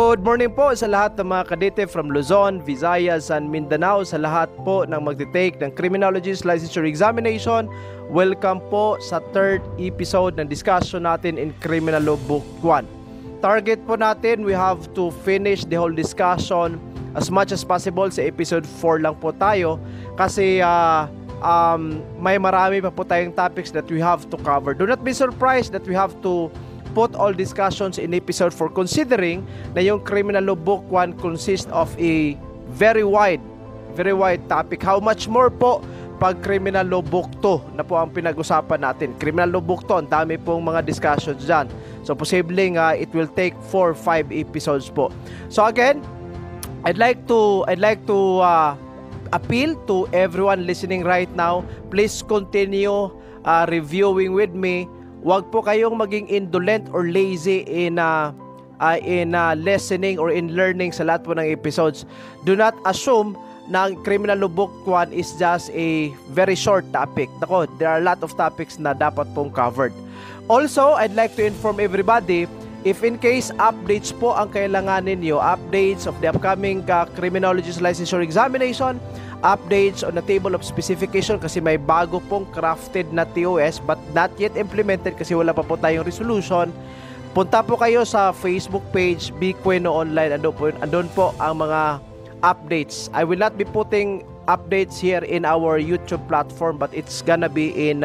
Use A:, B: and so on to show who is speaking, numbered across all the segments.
A: Good morning po sa lahat ng mga kadete from Luzon, Visayas, and Mindanao. Sa lahat po ng magte-take ng Criminologist Licensure Examination, welcome po sa third episode ng discussion natin in Criminal Law Book 1. Target po natin, we have to finish the whole discussion as much as possible. Sa episode 4 lang po tayo kasi may marami pa po tayong topics that we have to cover. Do not be surprised that we have to put all discussions in episode 4 considering na yung Criminal Law Book 1 consists of a very wide topic. How much more po pag Criminal Law Book 2 na po ang pinag-usapan natin. Criminal Law Book 2, ang dami pong mga discussions dyan. So posibleng it will take 4-5 episodes po. So again, I'd like to appeal to everyone listening right now. Please continue reviewing with me. Huwag po kayong maging indolent or lazy in listening or in learning sa lahat po ng episodes. Do not assume na ang Criminal Law Book 1 is just a very short topic. Nako, there are a lot of topics na dapat pong covered. Also, I'd like to inform everybody, if in case updates po ang kailanganin niyo, updates of the upcoming Criminologist Licensure Examination, updates on the table of specification kasi may bago pong crafted na TOS but not yet implemented kasi wala pa po tayong resolution. Punta po kayo sa Facebook page Biqueno Online, andun po ang mga updates. I will not be putting updates here in our YouTube platform but it's gonna be in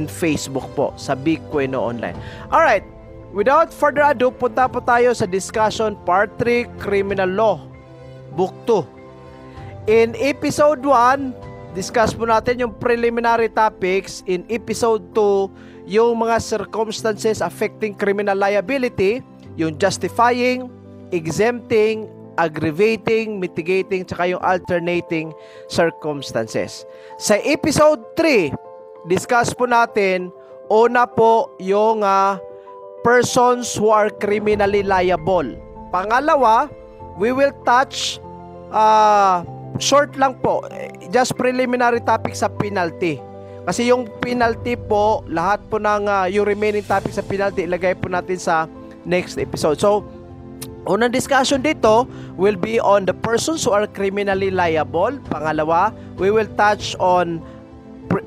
A: Facebook po sa Biqueno Online. Alright, without further ado, punta po tayo sa discussion part 3 Criminal Law Book 2. In episode 1, discuss po natin yung preliminary topics. In episode 2, yung mga circumstances affecting criminal liability, yung justifying, exempting, aggravating, mitigating, tsaka yung alternating circumstances. Sa episode 3, discuss po natin, una po yung persons who are criminally liable. Pangalawa, we will touch short lang po, just preliminary topic sa penalty. Kasi yung penalty po, lahat po ng yung remaining topic sa penalty, ilagay po natin sa next episode. So, unang discussion dito will be on the persons who are criminally liable. Pangalawa, we will touch on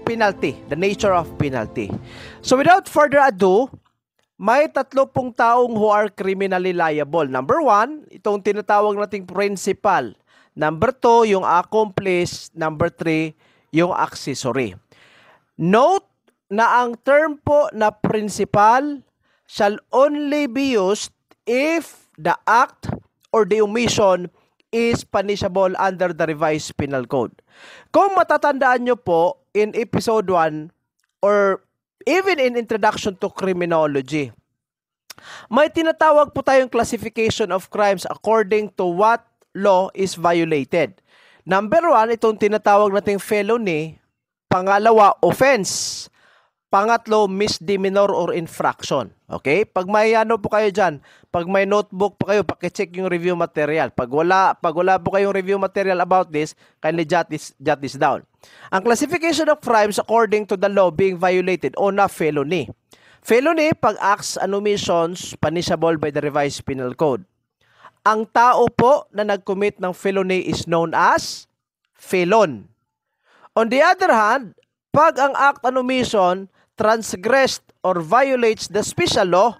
A: penalty, the nature of penalty. So, without further ado, may 3 pong taong who are criminally liable. Number 1, itong tinatawag nating principal. Number 2, yung accomplice. Number 3, yung accessory. Note na ang term po na principal shall only be used if the act or the omission is punishable under the revised penal code. Kung matatandaan nyo po in episode 1 or even in introduction to criminology, may tinatawag po tayong classification of crimes according to what law is violated. Number 1, itong tinatawag nating felony. Pangalawa, offense. Pangatlo, misdemeanor or infraction. Okay? Pag may po kayo dyan, pag may notebook po kayo, pakicheck yung review material. Pag wala po kayong review material about this, kindly jot this down. Ang classification of crimes according to the law being violated, una, felony. Felony, pag acts and omissions punishable by the revised penal code. Ang tao po na nag-commit ng felony is known as felon. On the other hand, pag ang act and omission transgressed or violates the special law,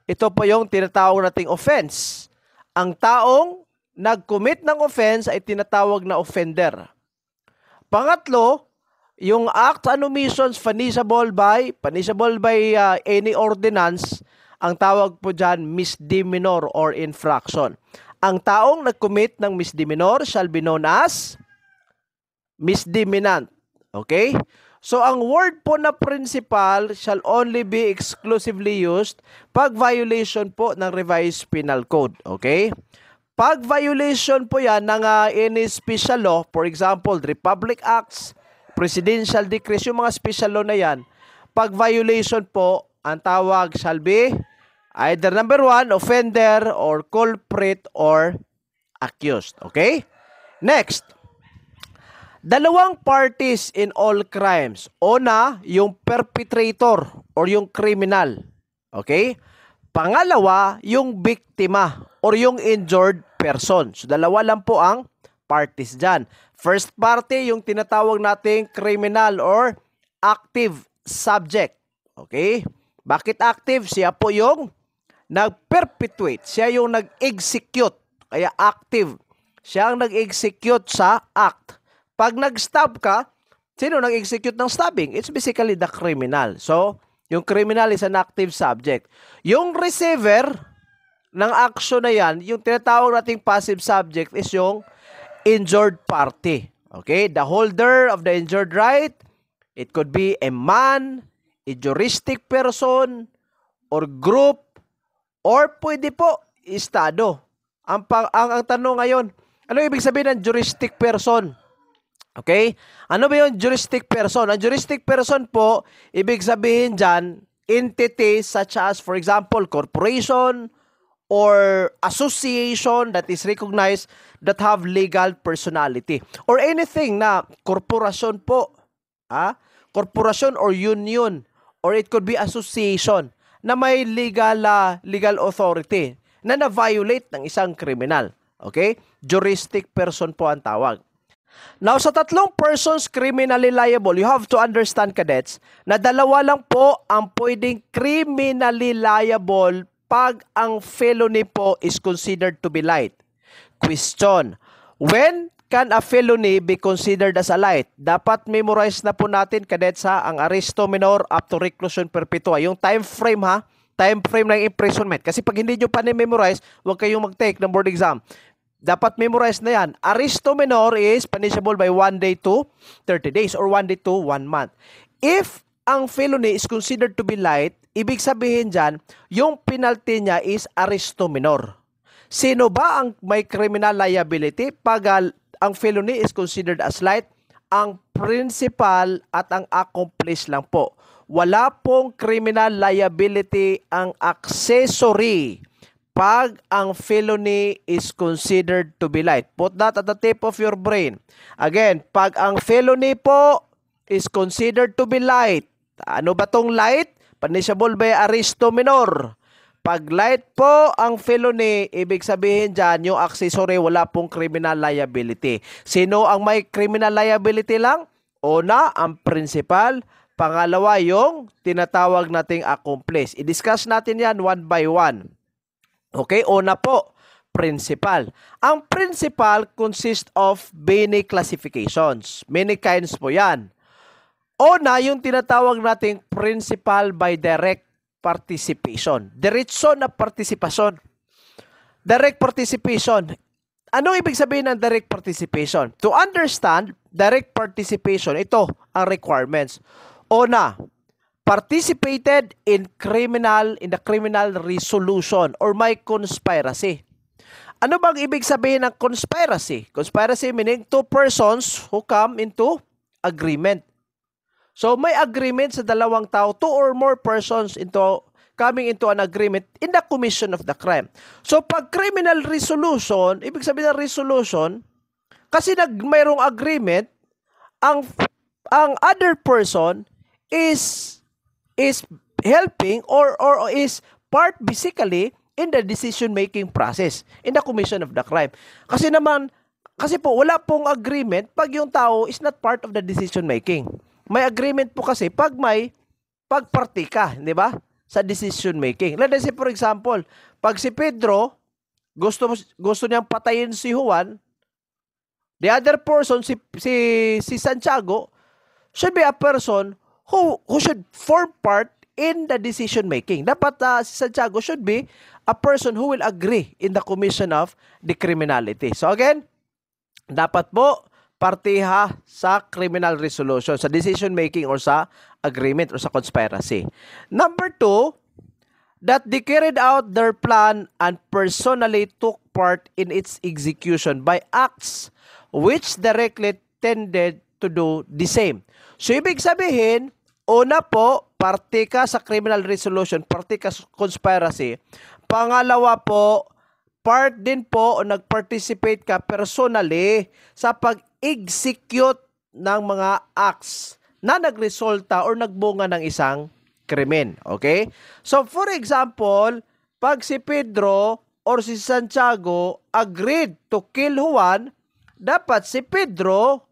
A: ito po yung tinatawag nating offense. Ang taong nag-commit ng offense ay tinatawag na offender. Pangatlo, yung act and omissions punishable by any ordinance, ang tawag po dyan, misdemeanor or infraction. Ang taong nag-commit ng misdemeanor shall be known as misdemeanant. Okay? So, ang word po na principal shall only be exclusively used pag violation po ng revised penal code. Okay? Pag violation po yan ng any special law, for example, Republic Acts, Presidential Decrees, yung mga special law na yan, pag violation po, ang tawag shall be either number 1, offender, or culprit, or accused. Okay? Next. Dalawang parties in all crimes. Una, yung perpetrator or yung criminal. Okay? Pangalawa, yung biktima or yung injured person. So, dalawa lang po ang parties dyan. First party, yung tinatawag nating criminal or active subject. Okay? Bakit active? Siya po yung nag-perpetuate. Siya yung nag-execute. Kaya active. Siya ang nag-execute sa act. Pag nag-stab ka, sino nag-execute ng stabbing? It's basically the criminal. So, yung criminal is an active subject. Yung receiver ng action na yan, yung tinatawag nating passive subject is yung injured party. Okay? The holder of the injured right, it could be a man, a juristic person, or group, or pwede po, estado. Ang tanong ngayon, ano ibig sabihin ng juristic person? Okay? Ano ba yung juristic person? Ang juristic person po, ibig sabihin dyan, entities such as, for example, corporation or association that is recognized that have legal personality. Or anything na korporasyon po. Korporasyon or union. Or it could be association na may legal authority na na-violate ng isang kriminal. Okay? Juristic person po ang tawag. Now, sa tatlong persons criminally liable, you have to understand, cadets, na dalawa lang po ang pwedeng criminally liable pag ang felony po is considered to be light. Question, when can a felony be considered as a light? Dapat memorize na po natin, cadets, ang arresto minor up to reclusion perpetua. Yung time frame time frame ng imprisonment. Kasi pag hindi nyo pa ni-memorize, huwag kayong mag-take ng board exam. Dapat memorize na yan. Arresto minor is punishable by 1 day to 30 days or 1 day to 1 month. If ang felony is considered to be light, ibig sabihin dyan, yung penalty niya is arresto minor. Sino ba ang may criminal liability pag ang felony is considered as light? Ang principal at ang accomplice lang po. Wala pong criminal liability ang accessory pag ang felony is considered to be light. Put that at the tip of your brain. Again, pag ang felony po is considered to be light. Ano ba tong light? Punishable by arresto minor. Pag light po ang felony, ibig sabihin dyan, yung accessory wala pong criminal liability. Sino ang may criminal liability lang? Una, ang principal. Pangalawa, yung tinatawag nating accomplice. I-discuss natin yan one by one. Okay, una po, principal. Ang principal consists of many classifications. Many kinds po yan. Una, yung tinatawag nating principal by direct participation. Diretso na partisipasyon. Direct participation. Anong ibig sabihin ng direct participation? To understand direct participation, ito ang requirements. Una, participated in the criminal resolution or may conspiracy. Ano bang ibig sabihin ng conspiracy? Conspiracy meaning two persons who come into agreement. So may agreement sa dalawang tao, two or more persons coming into an agreement in the commission of the crime. So pag criminal resolution, ibig sabihin ng resolution, kasi mayroong agreement, ang other person is helping or is part basically in the decision-making process in the commission of the crime. Kasi po, wala pong agreement pag yung tao is not part of the decision-making. May agreement po kasi pag may pagparti ka, di ba? Sa decision-making. Let's say, for example, pag si Pedro, gusto niyang patayin si Juan, the other person, si Santiago, should be a person who should form part in the decision-making. Dapat si Santiago should be a person who will agree in the commission of the criminality. So again, dapat po partiha sa criminal resolution, sa decision-making or sa agreement or sa conspiracy. Number 2, that they carried out their plan and personally took part in its execution by acts which directly tended to do the same. So, ibig sabihin, una po, parte ka sa criminal resolution, parte ka sa conspiracy. Pangalawa po, part din po o nag-participate ka personally sa pag-execute ng mga acts na nagresulta or nagbunga ng isang krimen. Okay? So, for example, pag si Pedro or si Santiago agreed to kill Juan, dapat si Pedro,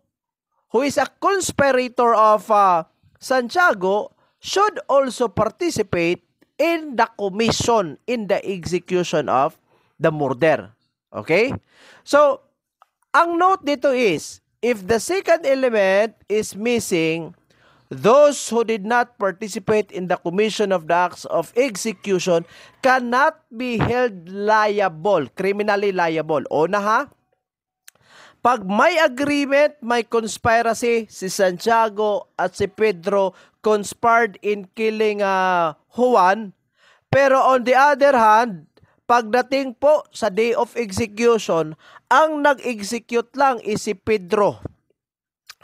A: who is a conspirator of Santiago, should also participate in the commission, in the execution of the murder. Okay? So, ang note dito is, if the second element is missing, those who did not participate in the commission of the acts of execution cannot be held liable, criminally liable. O na ha? Pag may agreement, may conspiracy, si Santiago at si Pedro conspired in killing Juan, pero on the other hand, pagdating po sa day of execution, ang nag-execute lang is si Pedro.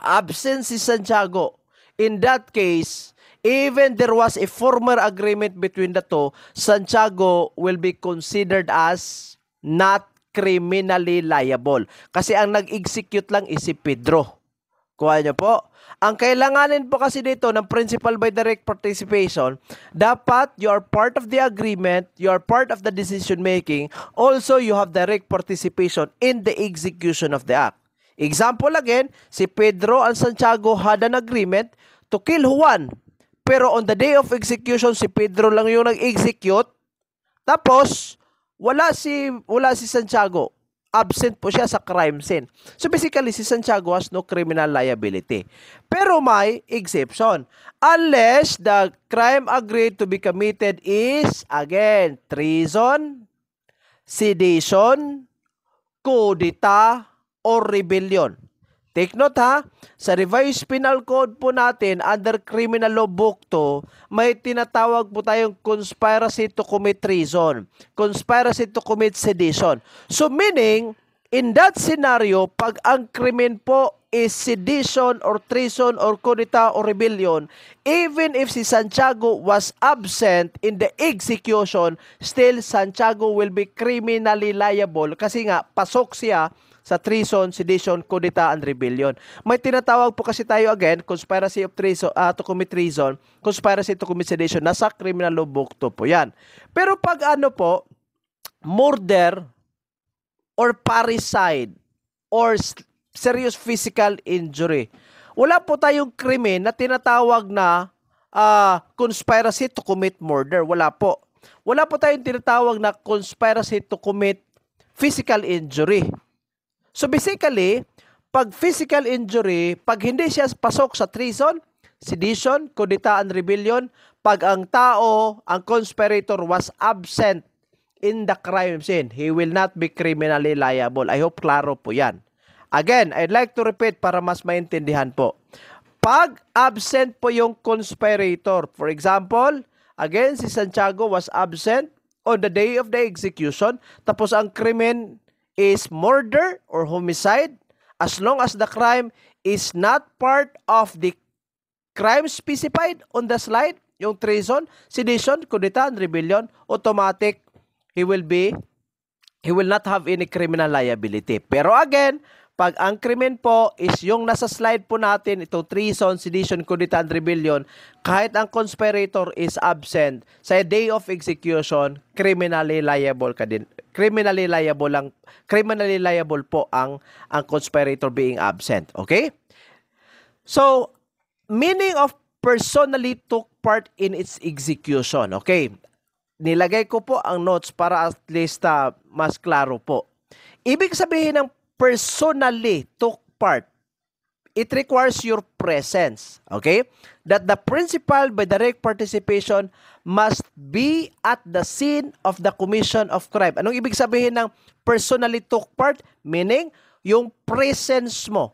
A: Absent si Santiago. In that case, even there was a former agreement between the two, Santiago will be considered as not criminally liable. Kasi ang nag-execute lang is si Pedro. Kuha niyo po. Ang kailanganin po kasi dito ng principal by direct participation, dapat you are part of the agreement, you are part of the decision making, also you have direct participation in the execution of the act. Example again, si Pedro and Santiago had an agreement to kill Juan. Pero on the day of execution, si Pedro lang yung nag-execute. Tapos, wala si Santiago. Absent po siya sa crime scene. So basically, si Santiago has no criminal liability. Pero may exception. Unless the crime agreed to be committed is, again, treason, sedition, coup d'etat, or rebellion. Take note ha, sa revised penal code po natin, under criminal law book 2, may tinatawag po tayong conspiracy to commit treason, conspiracy to commit sedition. So meaning, in that scenario, pag ang krimen po is sedition or treason or coup d'etat or rebellion, even if si Santiago was absent in the execution, still Santiago will be criminally liable kasi nga pasok siya sa treason, sedition, coup d'etat, and rebellion. May tinatawag po kasi tayo again, conspiracy of treason, to commit treason, conspiracy to commit sedition, nasa criminal law book 2 po yan. Pero pag ano po, murder, or parricide, or serious physical injury, wala po tayong krimen na tinatawag na conspiracy to commit murder. Wala po. Wala po tayong tinatawag na conspiracy to commit physical injury. So basically, pag physical injury, pag hindi siya pasok sa treason, sedition, coup d'etat, and rebellion, pag ang tao, ang conspirator was absent in the crime scene, he will not be criminally liable. I hope klaro po yan. Again, I'd like to repeat para mas maintindihan po. Pag absent po yung conspirator, for example, again, si Santiago was absent on the day of the execution, tapos ang krimen is murder or homicide, as long as the crime is not part of the crime specified on the slide, yung treason, sedition, coup d'etat, and rebellion, automatic, he will not have any criminal liability. Pero again, pag ang krimen po is yung nasa slide po natin, ito treason, sedition, coup d'etat, and rebellion, kahit ang conspirator is absent, sa day of execution, criminally liable ka din. Criminally liable po ang conspirator being absent. Okay? So, meaning of personally took part in its execution. Okay? Nilagay ko po ang notes para at least mas klaro po. Ibig sabihin ng personally took part, it requires your presence. Okay? That the principal by direct participation must be at the scene of the commission of crime. Anong ibig sabihin ng personally took part? Meaning, yung presence mo.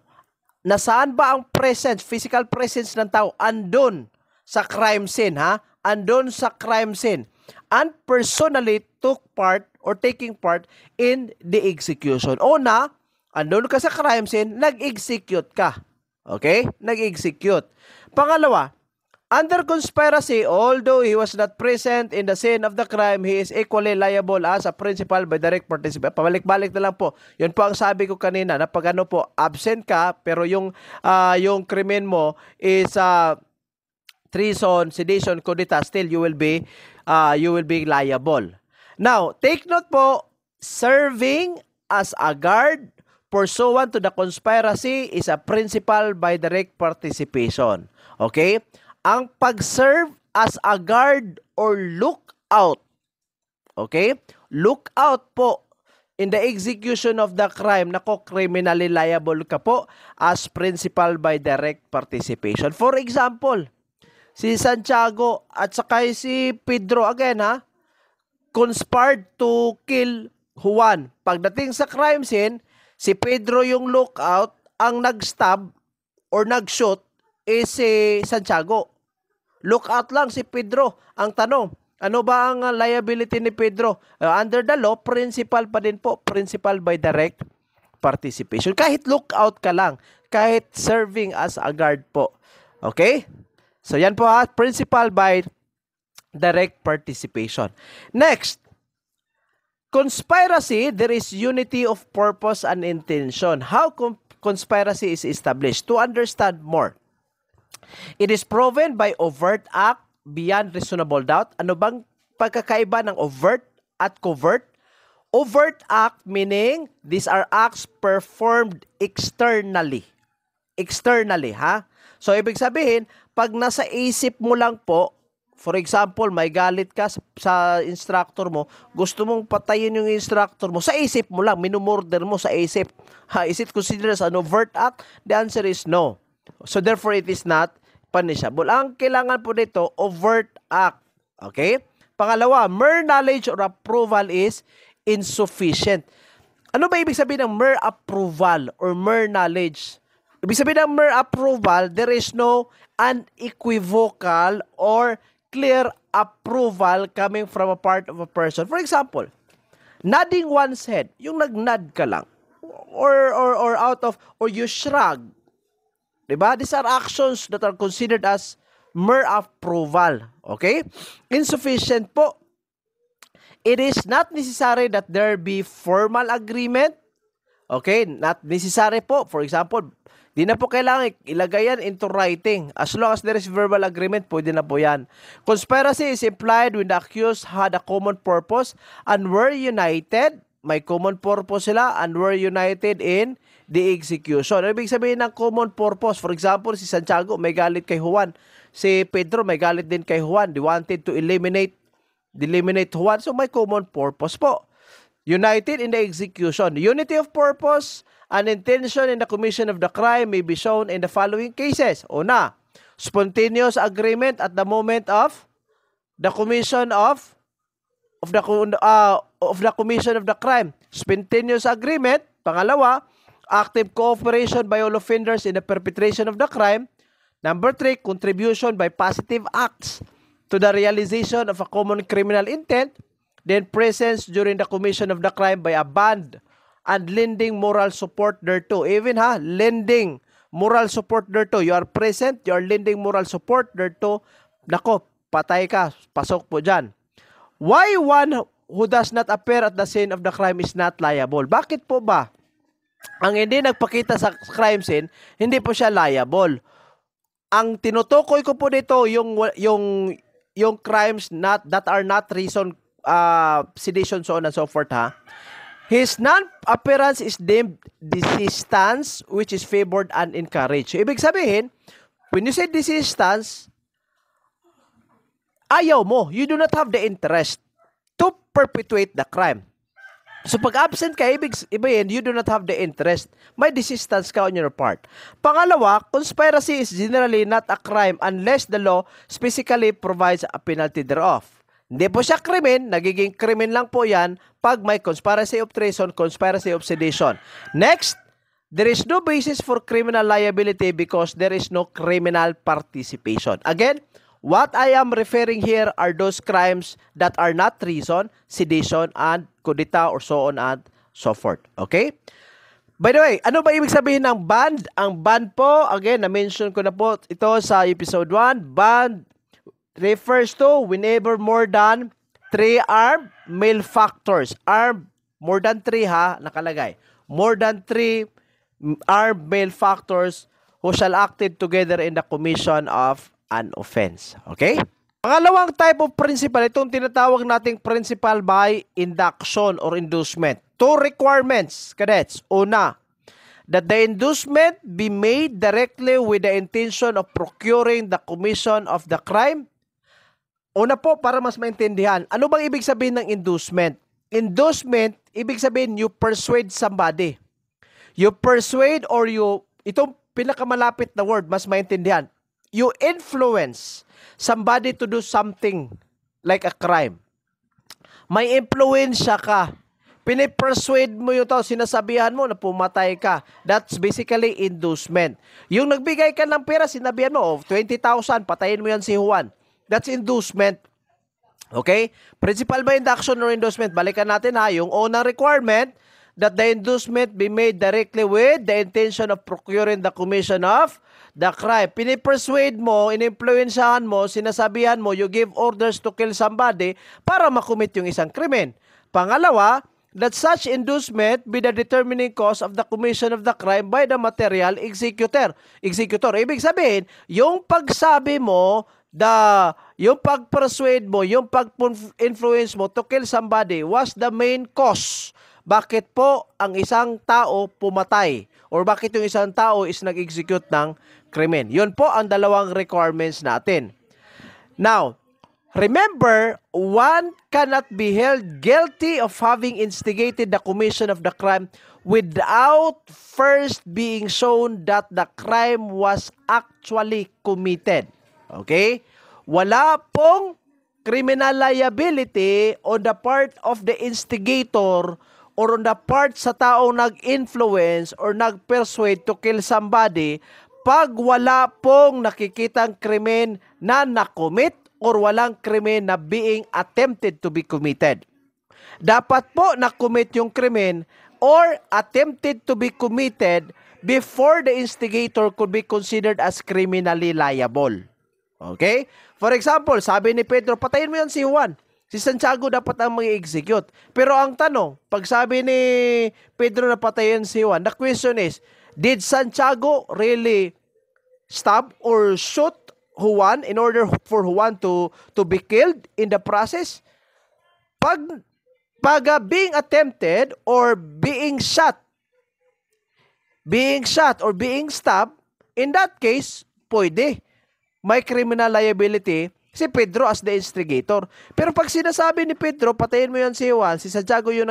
A: Nasaan ba ang presence, physical presence ng tao? Andun sa crime scene, ha? Andun sa crime scene. And personally took part or taking part in the execution. O na, andun ka sa crime scene, nag-execute ka. Okay? Nag-execute. Pangalawa, under conspiracy, although he was not present in the scene of the crime, he is equally liable as a principal by direct participation. Pabalik-balik na lang po. Yun po ang sabi ko kanina na pag ano po, absent ka, pero yung krimen mo is treason, sedition, coup d'etat, still you will be liable. Now, take note po, serving as a guard pursuant to the conspiracy is a principal by direct participation. Okay? Ang pag-serve as a guard or lookout. Okay? Lookout po in the execution of the crime, nako, criminally liable ka po as principal by direct participation. For example, si Santiago at saka si Pedro, again ha, conspired to kill Juan. Pagdating sa crime scene, si Pedro yung lookout, ang nag-stab or nag-shoot is si Santiago. Lookout lang si Pedro. Ang tanong, ano ba ang liability ni Pedro? Under the law, principal pa din po. Principal by direct participation. Kahit lookout ka lang. Kahit serving as a guard po. Okay? So yan po ha. Principal by direct participation. Next, conspiracy, there is unity of purpose and intention. How conspiracy is established? To understand more, it is proven by overt act beyond reasonable doubt. Ano bang pagkakaiba ng overt at covert? Overt act meaning these are acts performed externally. Externally, ha? So, ibig sabihin, pag nasa isip mo lang po, for example, may galit ka sa instructor mo, gusto mong patayin yung instructor mo, sa isip mo lang, minumurder mo sa isip. Is it considered as an overt act? The answer is no. So therefore, it is not punishable. Ang kailangan po nito, overt act. Okay? Pangalawa, mere knowledge or approval is insufficient. Ano ba ibig sabihin ng mere approval or mere knowledge? Ibig sabihin ng mere approval, there is no unequivocal or clear approval coming from a part of a person. For example, nodding one's head, yung nag-nod ka lang, or out of, or you shrug. Diba? These are actions that are considered as mere approval. Okay? Insufficient po. It is not necessary that there be formal agreement. Okay? Not necessary po. For example, di na po kailangan ilagay yan into writing. As long as there is verbal agreement, pwede na po yan. Conspiracy is implied when the accused had a common purpose and were united. May common purpose sila and were united in the execution. Ibig sabihin ng common purpose, for example, si Santiago may galit kay Juan. Si Pedro may galit din kay Juan. They wanted to eliminate Juan. So may common purpose po. United in the execution. Unity of purpose and intention in the commission of the crime may be shown in the following cases. Una, spontaneous agreement at the moment of the commission of the commission of the crime. Spontaneous agreement. Pangalawa, active cooperation by all offenders in the perpetration of the crime. Number 3, contribution by positive acts to the realization of a common criminal intent. Then presence during the commission of the crime by a band and lending moral support thereto. Even lending moral support thereto. You are present, you are lending moral support thereto. Nako, patay ka, pasok po dyan. Why one who does not appear at the scene of the crime is not liable? Bakit po ba ang hindi nagpakita sa crime scene, hindi po siya liable? Ang tinutukoy ko po dito yung crimes that are not reason, sedition, so on and so forth His non-appearance is deemed desistance, which is favored and encouraged. So, ibig sabihin, when you say desistance, ayaw mo, you do not have the interest to perpetuate the crime. So pag absent ka, ibig sabihin, you do not have the interest. May desistance ka on your part. Pangalawa, conspiracy is generally not a crime unless the law specifically provides a penalty thereof. Hindi po siya krimen, nagiging krimen lang po yan pag may conspiracy of treason, conspiracy of sedition. Next, there is no basis for criminal liability because there is no criminal participation. Again, what I am referring here are those crimes that are not treason, sedition, and kudeta or so on and so forth. Okay? By the way, ano ba ibig sabihin ng band? Ang band po, again, na-mention ko na po ito sa episode 1. Band refers to whenever more than 3 armed malefactors. Armed, more than 3 nakalagay. More than 3 armed malefactors who shall acted together in the commission of an offense. Okay? Pangalawang type of principal, itong tinatawag nating principal by induction or inducement. Two requirements, cadets. Una, that the inducement be made directly with the intention of procuring the commission of the crime. Una po, para mas maintindihan, ano bang ibig sabihin ng inducement? Inducement, ibig sabihin you persuade somebody. You persuade or you, itong pinakamalapit na word, mas maintindihan. You influence somebody to do something like a crime. May impluensya ka. Pinipersuade mo yung tao, sinasabihan mo na pumatay ka. That's basically inducement. Yung nagbigay ka ng pera, sinabihan mo, 20,000, patayin mo yan si Juan. That's inducement. Okay? Principal by induction or inducement. Balikan natin ha, yung unang requirement, that the inducement be made directly with the intention of procuring the commission of the crime. Pinipersuade mo, inimpluensyahan mo, sinasabihan mo, you give orders to kill somebody para makumit yung isang krimen. Pangalawa, that such inducement be the determining cause of the commission of the crime by the material executor. Ibig sabihin, yung pagsabi mo, yung pag-persuade mo, yung pag-influence mo to kill somebody was the main cause. Bakit po ang isang tao pumatay? Or bakit yung isang tao is nag-execute ng krimen? Yun po ang dalawang requirements natin. Now, remember, one cannot be held guilty of having instigated the commission of the crime without first being shown that the crime was actually committed. Okay? Wala pong criminal liability on the part of the instigator or on the part sa taong nag-influence or nag-persuade to kill somebody pag wala pong nakikitang krimen na nakomit or walang krimen na being attempted to be committed. Dapat po nakomit yung krimen or attempted to be committed before the instigator could be considered as criminally liable. Okay? For example, sabi ni Pedro, patayin mo yan si Juan. Si Santiago dapat ang mag-execute. Pero ang tanong, pag sabi ni Pedro na patayin si Juan, the question is, did Santiago really stab or shoot Juan in order for Juan to be killed in the process? Pag being attempted or being shot or being stabbed, in that case, pwede. May criminal liability si Pedro as the instigator. Pero pag sinasabi ni Pedro, patayin mo yan si Juan, si Santiago yung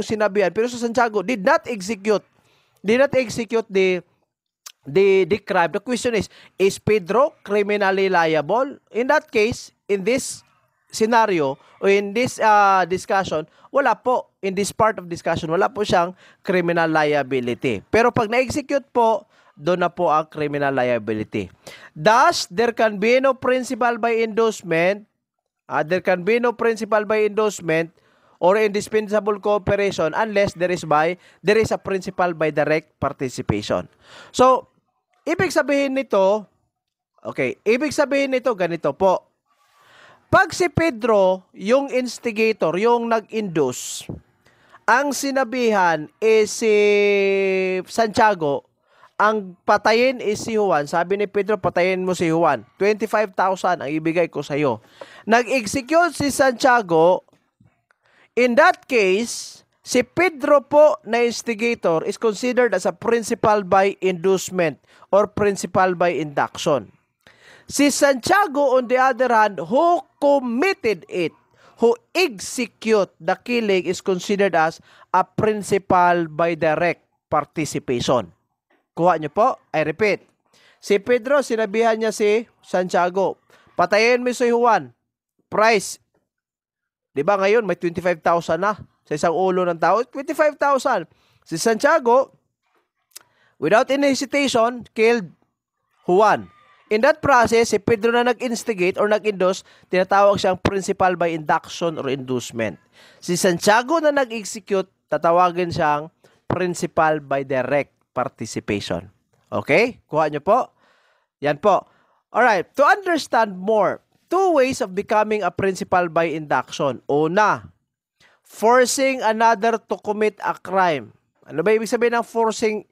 A: sinabihan, pero si Santiago did not execute the crime. The question is Pedro criminally liable? In that case, in this scenario, or in this discussion, wala po, in this part of discussion, wala po siyang criminal liability. Pero pag na-execute po, doon na po ang criminal liability. Thus, there can be no principal by inducement, or indispensable cooperation unless there is a principal by direct participation. So, ibig sabihin nito ganito po. Pag si Pedro, yung instigator, yung nag-induce, ang sinabihan is si Santiago, ang patayin is si Juan. Sabi ni Pedro, patayin mo si Juan. 25,000 ang ibigay ko sa iyo. Nag-execute si Santiago. In that case, si Pedro po na instigator is considered as a principal by inducement or principal by induction. Si Santiago, on the other hand, who committed it, who execute the killing, is considered as a principal by direct participation. Kuha niyo po. I repeat. Si Pedro, sinabihan niya si Santiago, patayin mo si Juan. Price. Diba ngayon, may 25,000 na sa isang ulo ng tao. 25,000. Si Santiago, without any hesitation, killed Juan. In that process, si Pedro na nag-instigate or nag-induce, tinatawag siyang principal by induction or inducement. Si Santiago na nag-execute, tatawagin siyang principal by direct participation. Okay? Kuha nyo po. Yan po. Alright. To understand more, two ways of becoming a principal by induction. Una, forcing another to commit a crime. Ano ba ibig sabihin ng forcing?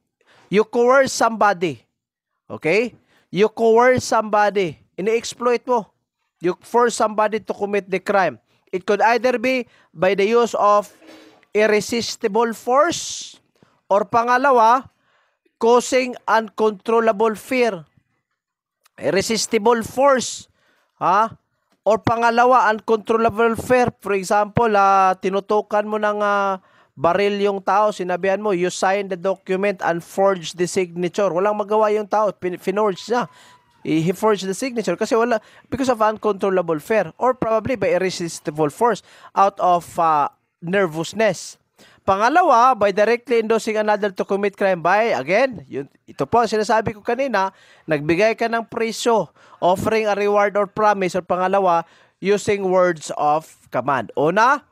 A: You coerce somebody. Okay? You coerce somebody. Ini-exploit mo. You force somebody to commit the crime. It could either be by the use of irresistible force or pangalawa, causing uncontrollable fear. Irresistible force, or pangalawa, uncontrollable fear. For example, tinutukan mo ng baril yung tao, sinabihan mo, you sign the document and forge the signature. Walang magawa yung tao, finorge niya. He forged the signature kasi wala, because of uncontrollable fear or probably by irresistible force out of nervousness. Pangalawa, by directly endorsing another to commit crime by, again, ito po ang sinasabi ko kanina, nagbigay ka ng presyo, offering a reward or promise, or pangalawa, using words of command. Una,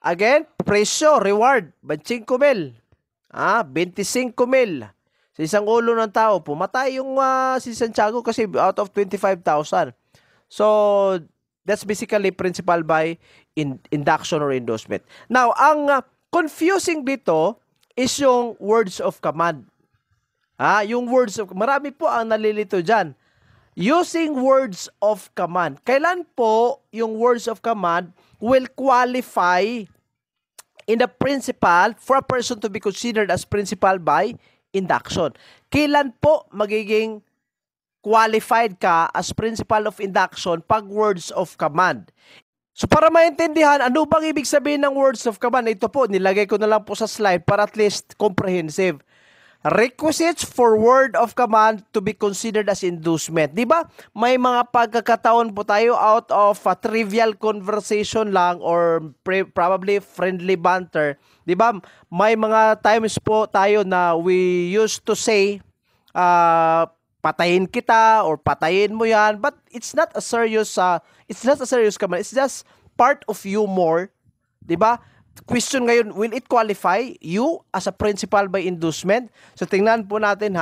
A: again, presyo, reward, 25,000, 25,000. Sa isang ulo ng tao, pumatay yung si Santiago kasi out of 25,000. So, that's basically principal by induction or endorsement. Now, ang confusing dito is yung words of command. Yung words of, marami po ang nalilito dyan. Using words of command. Kailan po yung words of command will qualify in the principal for a person to be considered as principal by induction? Kailan po magiging qualified ka as principal of induction pag words of command? So para maintindihan, ano bang ibig sabihin ng words of command? Ito po, nilagay ko na lang po sa slide para at least comprehensive. Requisites for word of command to be considered as inducement. Di ba? May mga pagkakataon po tayo out of a trivial conversation lang or probably friendly banter. Di ba? May mga times po tayo na we used to say, patayin kita or patayin mo yan, but it's not a serious command. It's just part of humor. Di ba? Question ngayon, will it qualify you as a principal by inducement? So tingnan po natin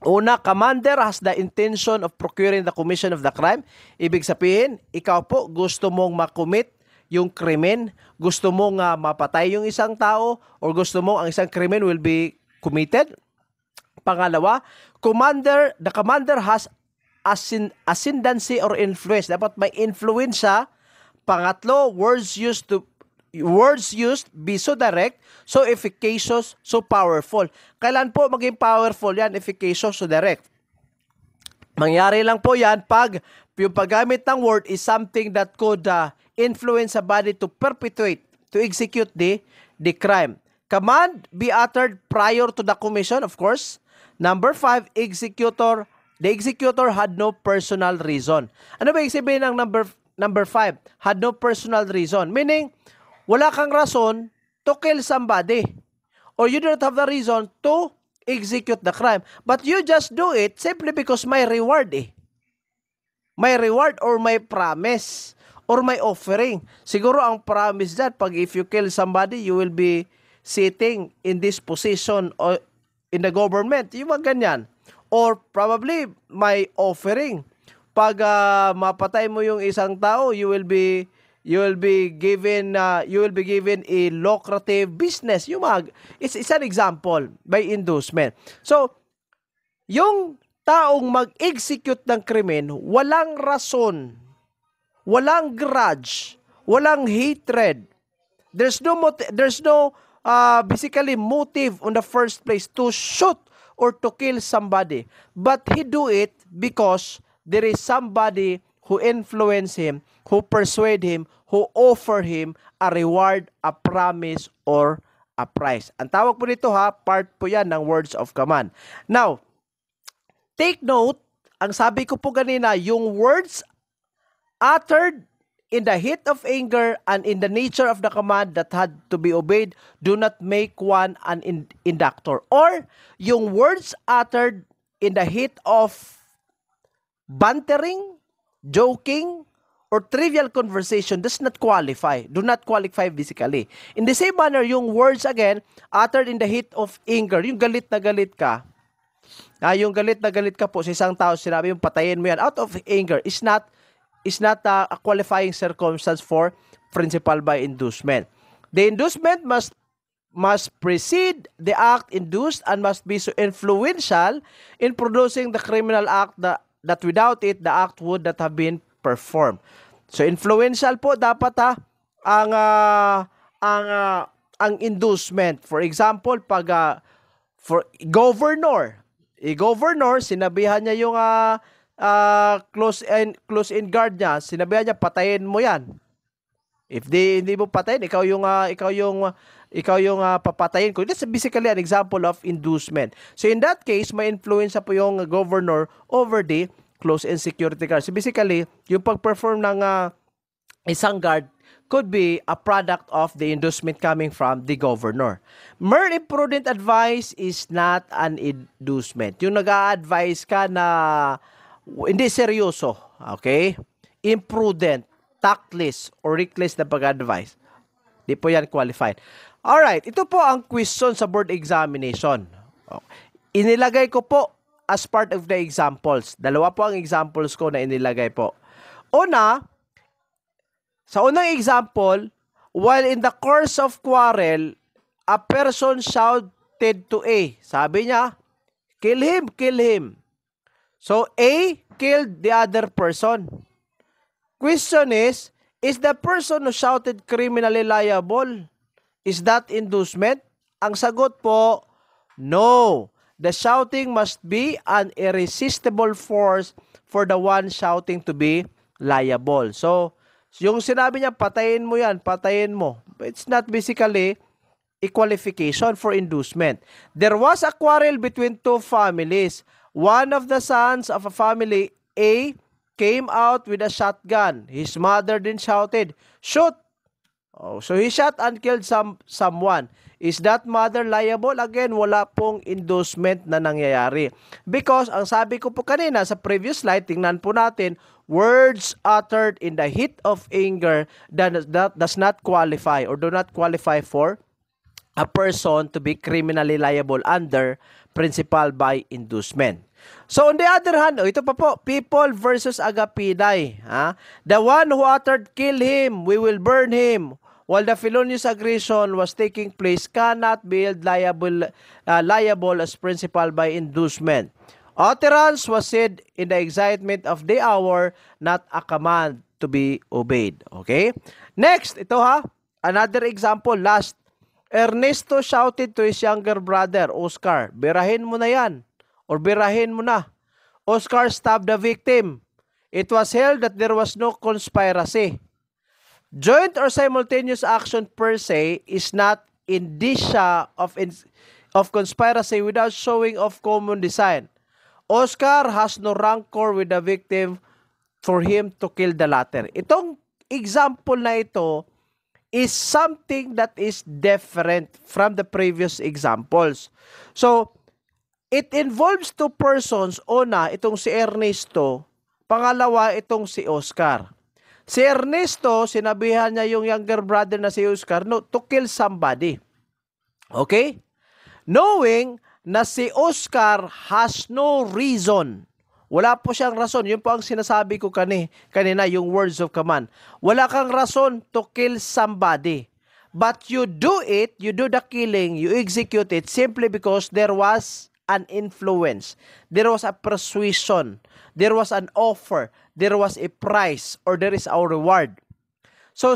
A: Una, commander has the intention of procuring the commission of the crime. Ibig sabihin, ikaw po gusto mong makomit yung krimen, gusto mong mapatay yung isang tao, or gusto mo ang isang krimen will be committed. Pangalawa, the commander has ascendancy or influence. Dapat may influensya. Pangatlo, words used be so direct, so efficacious, so powerful. Kailan po maging powerful yan, efficacious, so direct? Mangyari lang po yan pag yung paggamit ng word is something that could influence a body to perpetuate, to execute the crime. Command be uttered prior to the commission, of course. Number 5, the executor had no personal reason. Ano ba ibig sabihin ng number 5? Had no personal reason. Meaning, wala kang rason to kill somebody. Or you do not have the reason to execute the crime. But you just do it simply because may reward May reward or may promise or may offering. Siguro ang promise that pag if you kill somebody, you will be sitting in this position or in the government. Yung mga ganyan. Or probably may offering. Pag mapatay mo yung isang tao, you will be given a lucrative business. It's an example by inducement. So, yung taong mag-execute ng krimen, walang rason, walang grudge, walang hatred. There's no basically motive on the first place to shoot or to kill somebody. But he do it because there is somebody who influence him, who persuade him, who offer him a reward, a promise, or a prize. Ang tawag po nito part po yan ng words of command. Now, take note, ang sabi ko po kanina, yung words uttered in the heat of anger and in the nature of the command that had to be obeyed do not make one an inductor. Or, yung words uttered in the heat of bantering, joking, or trivial conversation does not qualify. Do not qualify physically. In the same manner, yung words again, uttered in the heat of anger, yung galit na galit ka, yung galit na galit ka po sa isang tao, sinabi yung patayin mo yan, out of anger, is not a qualifying circumstance for principal by inducement. The inducement must precede the act induced and must be so influential in producing the criminal act that without it, the act would not have been perform. So influential po dapat ang ang inducement. For example, pag for governor, sinabihan niya yung close in guard niya, sinabihan niya patayin mo 'yan. If hindi mo patayin, ikaw yung papatayin ko. That's basically an example of inducement. So in that case, may influence po yung governor over the close-in security guard. So basically, yung pag-perform ng isang guard could be a product of the inducement coming from the governor. Mere imprudent advice is not an inducement. Yung nag-a-advise ka na hindi seryoso, okay? Imprudent, tactless, or reckless na pag-advise. Di po yan qualified. Alright, ito po ang question sa board examination. Inilagay ko po as part of the examples. Dalawa po ang examples ko na inilagay po. Sa unang example, while in the course of quarrel, a person shouted to A. Sabi niya, kill him, kill him. So A killed the other person. Question is the person who shouted criminally liable? Is that inducement? Ang sagot po, no. The shouting must be an irresistible force for the one shouting to be liable. So, yung sinabi niya, patayin mo yan, patayin mo. It's not basically a qualification for inducement. There was a quarrel between two families. One of the sons of a family A came out with a shotgun. His mother then shouted, shoot! Oh, so he shot and killed someone. Is that mother liable? Again, wala pong inducement na nangyayari. Because, ang sabi ko po kanina sa previous slide, tingnan po natin, words uttered in the heat of anger that does not qualify or do not qualify for a person to be criminally liable under principle by inducement. So on the other hand, ito pa po, people versus Agapinay. The one who uttered, kill him, we will burn him, while the felonious aggression was taking place cannot be held liable as principle by inducement. Utterance was said in the excitement of the hour, not a command to be obeyed. Okay? Next, ito another example, last. Ernesto shouted to his younger brother, Oscar, birahin mo na yan. Or birahin mo na. Oscar stabbed the victim. It was held that there was no conspiracy. Joint or simultaneous action per se is not indicia of conspiracy without showing of common design. Oscar has no rancor with the victim for him to kill the latter. Itong example na ito is something that is different from the previous examples. So, it involves two persons. Una, itong si Ernesto. Pangalawa, itong si Oscar. Si Ernesto, sinabihan niya yung younger brother na si Oscar to kill somebody. Okay? Knowing na si Oscar has no reason. Wala po siyang rason. Yun po ang sinasabi ko kanina, yung words of command. Wala kang rason to kill somebody. But you do it, you do the killing, you execute it simply because there was an influence. There was a persuasion. There was an offer. There was a price or there is a reward. So,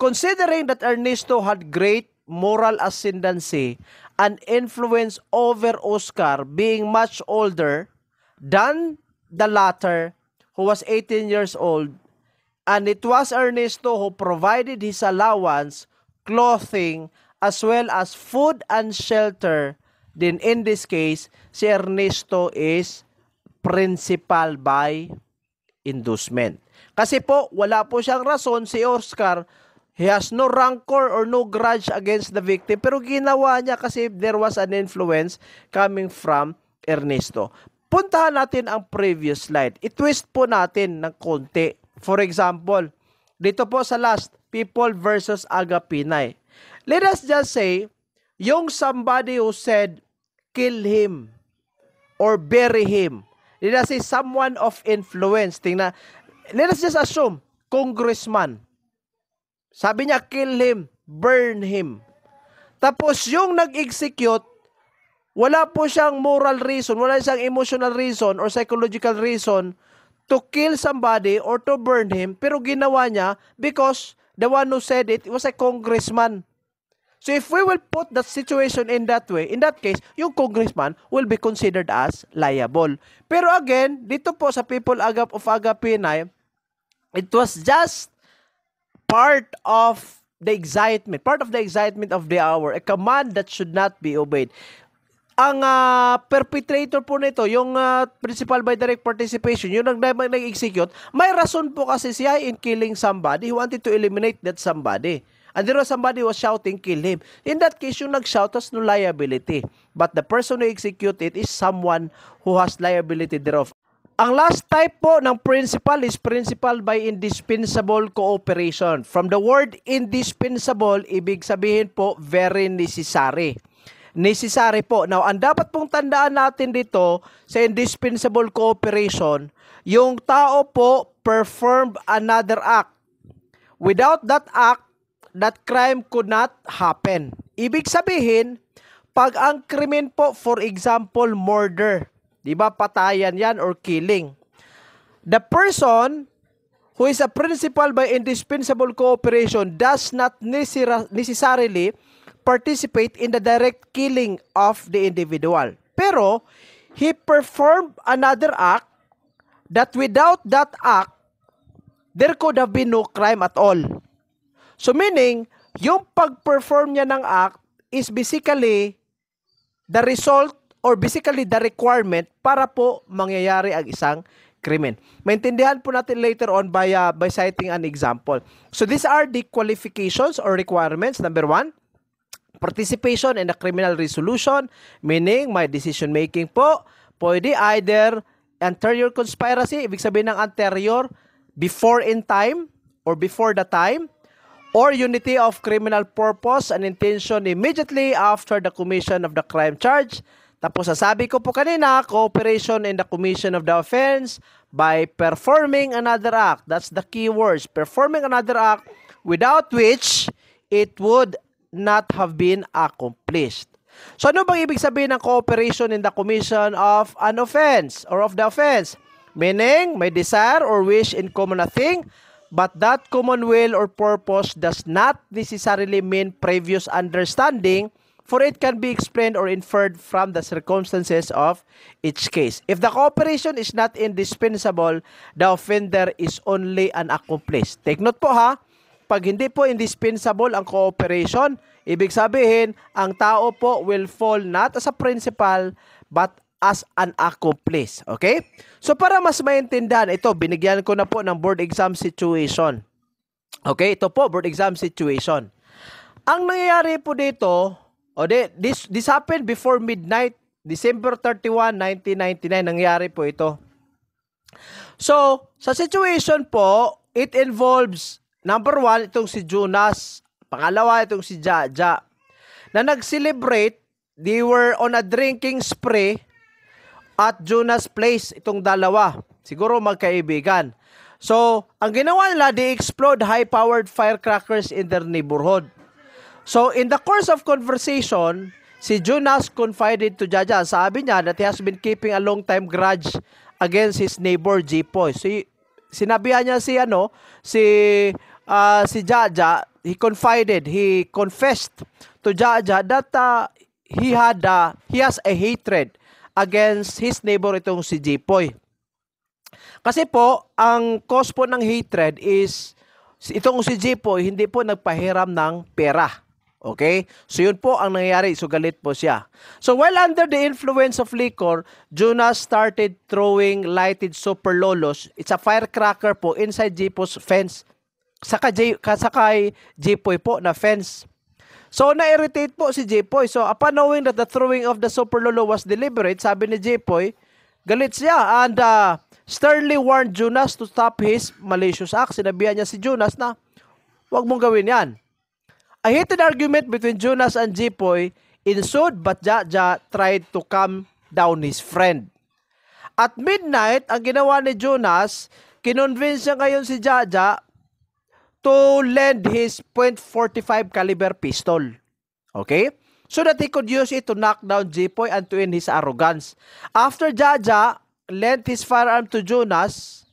A: considering that Ernesto had great moral ascendancy and influence over Oscar being much older than the latter who was 18 years old, and it was Ernesto who provided his allowance, clothing, as well as food and shelter, then in this case, si Ernesto is principal by inducement. Kasi po, wala po siyang rason si Oscar. He has no rancor or no grudge against the victim. Pero ginawa niya kasi there was an influence coming from Ernesto. Puntahan natin ang previous slide. I-twist po natin ng konti. For example, dito po sa last, people versus Agapinay. Let us just say, yung somebody who said, kill him or bury him. Let us say, someone of influence. Tingnan, let us just assume, congressman. Sabi niya, kill him, burn him. Tapos yung nag-execute, wala po siyang moral reason, wala siyang emotional reason or psychological reason to kill somebody or to burn him, pero ginawa niya because the one who said it was a congressman. So if we will put that situation in that way, in that case, yung congressman will be considered as liable. Pero again, dito po sa people of Agapinay, it was just part of the excitement of the hour, a command that should not be obeyed. Ang perpetrator po nito, yung principal by direct participation, yung nag-execute, may rason po kasi siya in killing somebody. He wanted to eliminate that somebody. And there was somebody who was shouting, kill him. In that case, yung nag-shout has no liability. But the person who executed is someone who has liability thereof. Ang last type po ng principal is principal by indispensable cooperation. From the word indispensable, ibig sabihin po very necessary. Necessary po. Now, ang dapat pong tandaan natin dito sa indispensable cooperation, yung tao po performed another act. Without that act, that crime could not happen. Ibig sabihin, pag ang krimen po, for example, murder, di ba, patayan yan or killing. The person who is a principal by indispensable cooperation does not necessarily participate in the direct killing of the individual. Pero, he performed another act that without that act, there could have been no crime at all. So meaning, yung pag-perform niya ng act is basically the result or basically the requirement para po mangyayari ang isang krimen. Maintindihan po natin later on by citing an example. So these are the qualifications or requirements. Number 1, participation in the criminal resolution, meaning may decision making po. Pwede either anterior conspiracy, ibig sabihin ng anterior, before in time or before the time, or unity of criminal purpose and intention immediately after the commission of the crime charge. Tapos sasabi ko po kanina, cooperation in the commission of the offense by performing another act. That's the key words, performing another act without which it would not have been accomplished. So ano bang ibig sabihin ng cooperation in the commission of an offense or of the offense? Meaning, may desire or wish in common a thing, but that common will or purpose does not necessarily mean previous understanding, for it can be explained or inferred from the circumstances of each case. If the cooperation is not indispensable, the offender is only an accomplice. Take note po ha, pag hindi po indispensable ang cooperation, ibig sabihin, ang tao po will fall not as a principal, but as an accomplice. Okay? So para mas maintindihan, ito, binigyan ko na po ng board exam situation. Okay? Ito po, board exam situation. Ang nangyayari po dito, this happened before midnight, December 31, 1999, nangyayari po ito. So, sa situation po, it involves, number 1, itong si Jonas. Pangalawa, itong si Jaja. Na nag-celebrate, they were on a drinking spree at Jonas Place, itong dalawa. Siguro magkaibigan. So, ang ginawa nila, they explode high-powered firecrackers in their neighborhood. So, in the course of conversation, si Jonas confided to Jaja. Sabi niya that he has been keeping a long-time grudge against his neighbor, Jipoy. So, sinabihan niya si Jaja, he confessed to Jaja that he has a hatred against his neighbor, itong si Jipoy. Kasi po, ang cause po ng hatred is, itong si Jipoy, hindi po nagpahiram ng pera. Okay? So yun po ang nangyayari. So galit po siya. So while under the influence of liquor, Jonas started throwing lighted super lolos. It's a firecracker po inside Jipoy's fence. Sakay Jipoy po na fence. So, na-irritate po si Jipoy. So, upon knowing that the throwing of the super lolo was deliberate, sabi ni Jipoy, galit siya and sternly warned Jonas to stop his malicious act. Sinabihan niya si Jonas na, huwag mong gawin yan. A heated argument between Jonas and Jipoy ensued, but Jaja tried to calm down his friend. At midnight, ang ginawa ni Jonas, kinonvince niya ngayon si Jaja to lend his .45 caliber pistol. Okay? So that he could use it to knock down Jipoy and to end his arrogance. After Jaja lent his firearm to Jonas,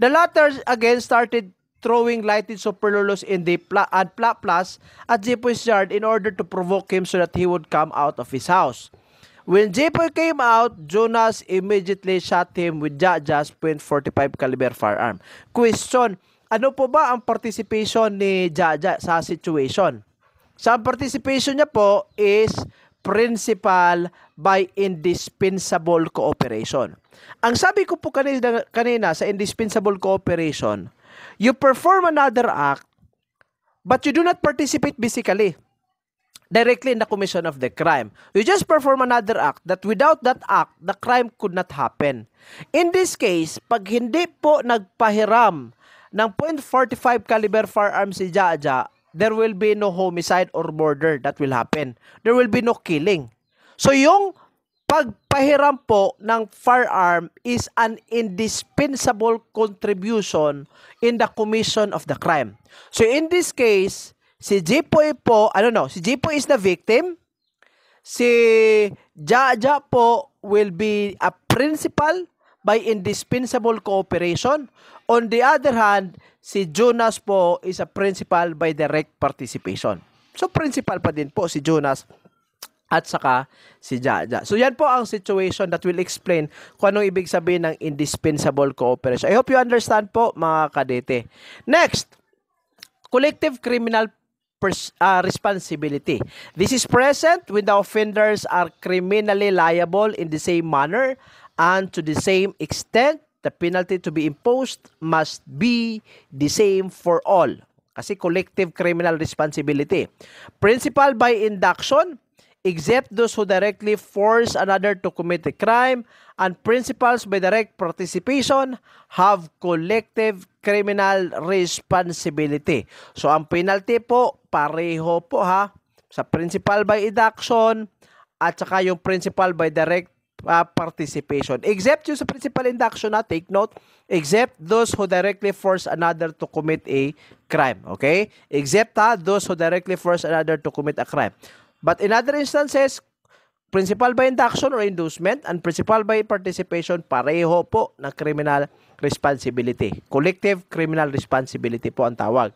A: The latter again started throwing lighted superlulus in the plus at Jipoy's yard in order to provoke him so that he would come out of his house. When Jipoy came out, Jonas immediately shot him with Jaja's .45 caliber firearm. Question, ano po ba ang participation ni Jaja sa situation? Sa participation niya po is principal by indispensable cooperation. Ang sabi ko po kanina sa indispensable cooperation, you perform another act but you do not participate physically directly in the commission of the crime. You just perform another act that without that act, the crime could not happen. In this case, pag hindi po nagpahiram ng .45 caliber firearm si Jaja, there will be no homicide or murder that will happen. There will be no killing. So yung pagpahiram po ng firearm is an indispensable contribution in the commission of the crime. So in this case, si Jipoy po, si Jipoy is the victim. Si Jaja po will be a principal by indispensable cooperation. On the other hand, si Jonas po is a principal by direct participation. So principal pa din po si Jonas at saka si Jaja. So yan po ang situation that will explain kung anong ibig sabihin ng indispensable cooperation. I hope you understand po mga kadete. Next, collective criminal responsibility. This is present when the offenders are criminally liable in the same manner and to the same extent. The penalty to be imposed must be the same for all. Kasi collective criminal responsibility. Principal by induction, except those who directly force another to commit a crime, and principals by direct participation have collective criminal responsibility. So, ang penalty po, pareho po ha, sa principal by induction at saka yung principal by direct participation. Except yung sa principal induction na, take note, except those who directly force another to commit a crime. Okay? Except those who directly force another to commit a crime. But in other instances, principal by induction or inducement and principal by participation, pareho po na criminal responsibility. Collective criminal responsibility po ang tawag.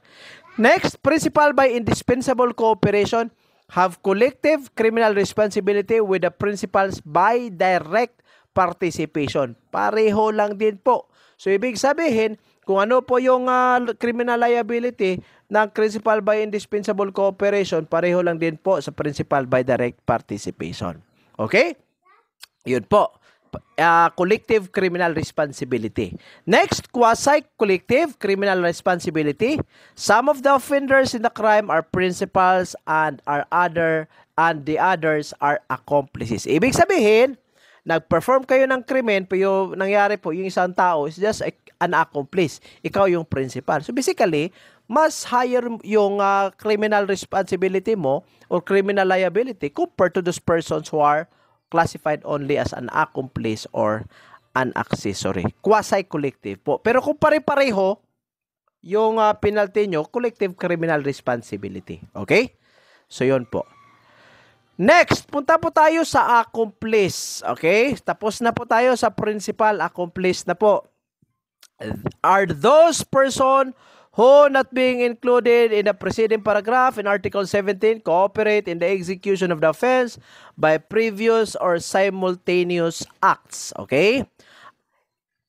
A: Next, principal by indispensable cooperation have collective criminal responsibility with the principals by direct participation. Pareho lang din po. So, ibig sabihin, kung ano po yung criminal liability ng principal by indispensable cooperation, pareho lang din po sa principal by direct participation. Okay? Yun po. Collective criminal responsibility. Next, quasi-collective criminal responsibility. Some of the offenders in the crime are principals and the others are accomplices. Ibig sabihin, nag-perform kayo ng krimen, pero nangyari po, yung isang tao is just an accomplice. Ikaw yung principal. So basically, mas higher yung criminal responsibility mo or criminal liability compared to those persons who are classified only as an accomplice or an accessory. Quasi-collective po. Pero kung pare-pareho, yung penalty nyo, collective criminal responsibility. Okay? So, yun po. Next, punta po tayo sa accomplice. Okay? Tapos na po tayo sa principal, accomplice na po. Are those person who not being included in the preceding paragraph in Article 17 cooperate in the execution of the offense by previous or simultaneous acts. Okay?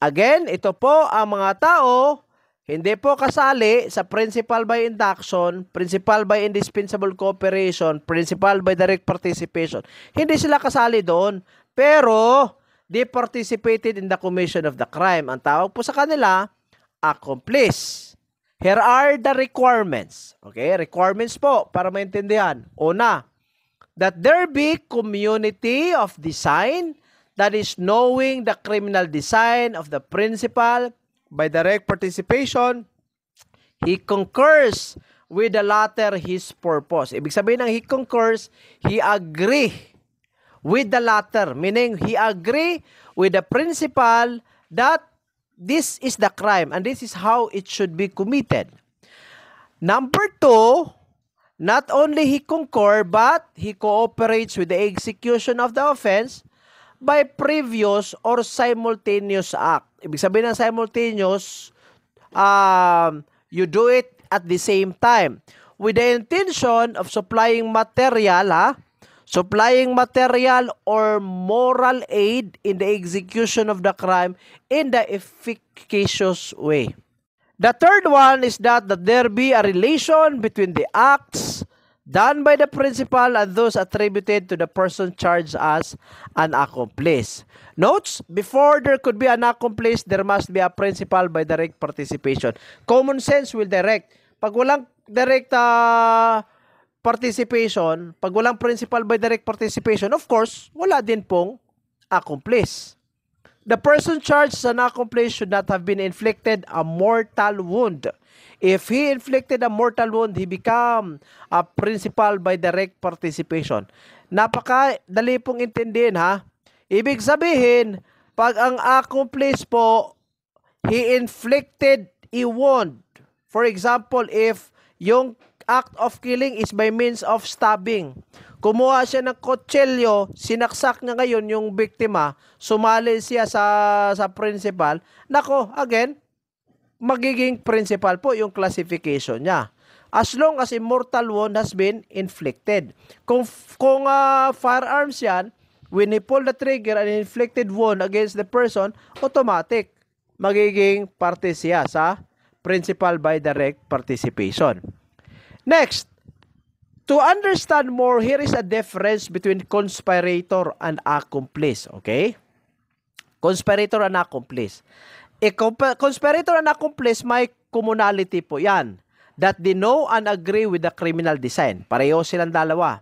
A: Again, ito po ang mga tao hindi po kasali sa principal by induction, principal by indispensable cooperation, principal by direct participation. Hindi sila kasali doon. Pero, they participated in the commission of the crime. Ang tawag po sa kanila, accomplice. Here are the requirements. Okay, requirements po para maintindihan. Una, that there be community of design, that is knowing the criminal design of the principal by direct participation, he concurs with the latter his purpose. Ibig sabihin ng he concurs, he agree with the latter, meaning he agree with the principal that this is the crime and this is how it should be committed. Number two, not only he concur but he cooperates with the execution of the offense by previous or simultaneous act. Ibig sabihin ng simultaneous, you do it at the same time with the intention of supplying material, supplying material or moral aid in the execution of the crime in the efficacious way. The third one is that there be a relation between the acts done by the principal and those attributed to the person charged as an accomplice. Notes, before there could be an accomplice, there must be a principal by direct participation. Common sense will direct. Pag walang direct participation, pag walang principal by direct participation, of course, wala din pong accomplice. The person charged as an accomplice should not have been inflicted a mortal wound. If he inflicted a mortal wound, he become a principal by direct participation. Napakadali pong intindihin, ha? Ibig sabihin, pag ang accomplice po, he inflicted a wound. For example, if yung act of killing is by means of stabbing, kumuha siya ng kutsilyo, sinaksak niya ngayon yung biktima, sumali siya sa principal, nako, again, magiging principal po yung classification niya. As long as a mortal wound has been inflicted. Kung firearms yan, when he pull the trigger and inflicted wound against the person, automatic, magiging parte siya sa principal by direct participation. Next, to understand more, here is a difference between conspirator and accomplice. Okay? Conspirator and accomplice. Conspirator and accomplice, may commonality po yan. That they know and agree with the criminal design. Pareho silang dalawa.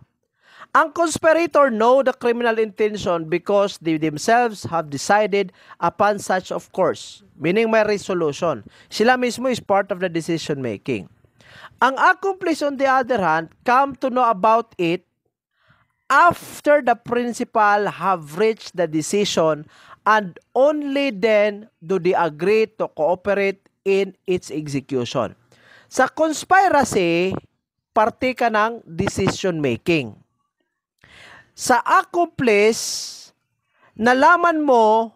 A: Ang conspirator know the criminal intention because they themselves have decided upon such of course. Meaning may resolution. Sila mismo is part of the decision making. Ang accomplice on the other hand, come to know about it after the principal have reached the decision and only then do they agree to cooperate in its execution. Sa conspiracy, parte ka ng decision making. Sa accomplice, nalaman mo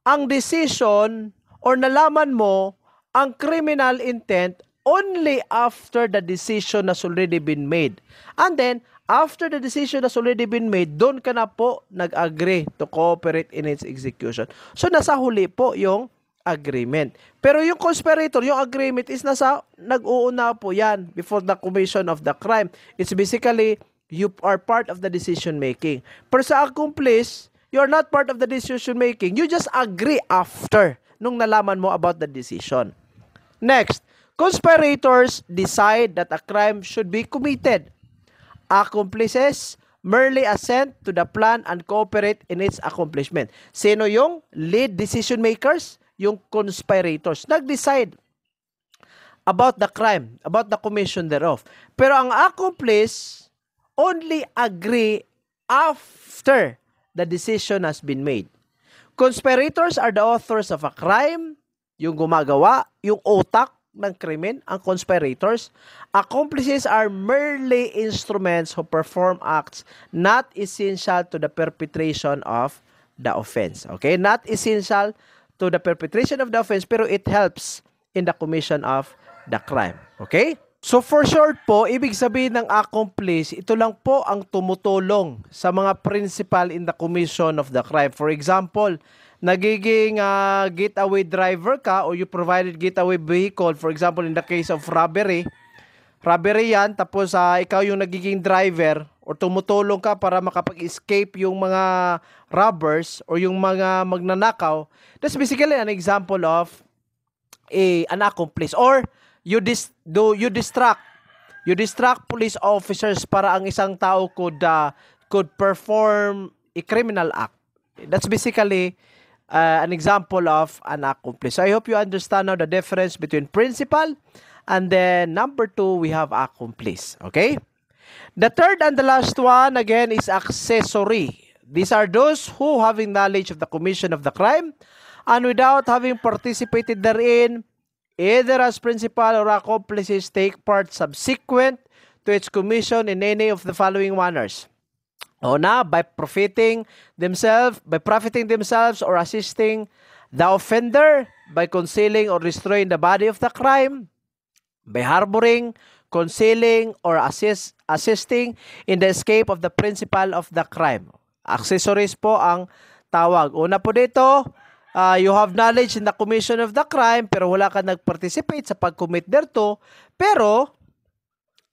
A: ang decision or nalaman mo ang criminal intent only after the decision has already been made. And then, after the decision has already been made, doon ka na po nag-agree to cooperate in its execution. So, nasa huli po yung agreement. Pero yung conspirator, yung agreement is nag-uuna po yan before the commission of the crime. It's basically, you are part of the decision making. Pero sa accomplice, you are not part of the decision making. You just agree after nung nalaman mo about the decision. Next, conspirators decide that a crime should be committed. Accomplices merely assent to the plan and cooperate in its accomplishment. Sino yung lead decision makers? Yung conspirators. Nag-decide about the crime, about the commission thereof. Pero ang accomplice only agree after the decision has been made. Conspirators are the authors of a crime, yung gumagawa, yung utak ng krimen, ang conspirators. Accomplices are merely instruments who perform acts not essential to the perpetration of the offense. Okay? Not essential to the perpetration of the offense, pero it helps in the commission of the crime. Okay? So for short po, ibig sabihin ng accomplice, ito lang po ang tumutulong sa mga principal in the commission of the crime. For example, nagiging getaway driver ka or you provided getaway vehicle, for example, in the case of robbery yan, tapos ikaw yung nagiging driver or tumutulong ka para makapag-escape yung mga robbers or yung mga magnanakaw. That's basically an example of an accomplice. Or you distract police officers para ang isang tao could perform a criminal act. That's basically an example of an accomplice. So I hope you understand now the difference between principal and then number 2, we have accomplice. Okay? The third and the last one, again, is accessory. These are those who, having knowledge of the commission of the crime and without having participated therein, either as principal or accomplices, take part subsequent to its commission in any of the following manners. Una, by profiting themselves or assisting The offender, by concealing or destroying the body of the crime, by harboring, concealing, or assisting in the escape of the principal of the crime. Accessories po ang tawag. Una po dito, you have knowledge in the commission of the crime pero wala ka nag-participate sa pag-commit thereto, pero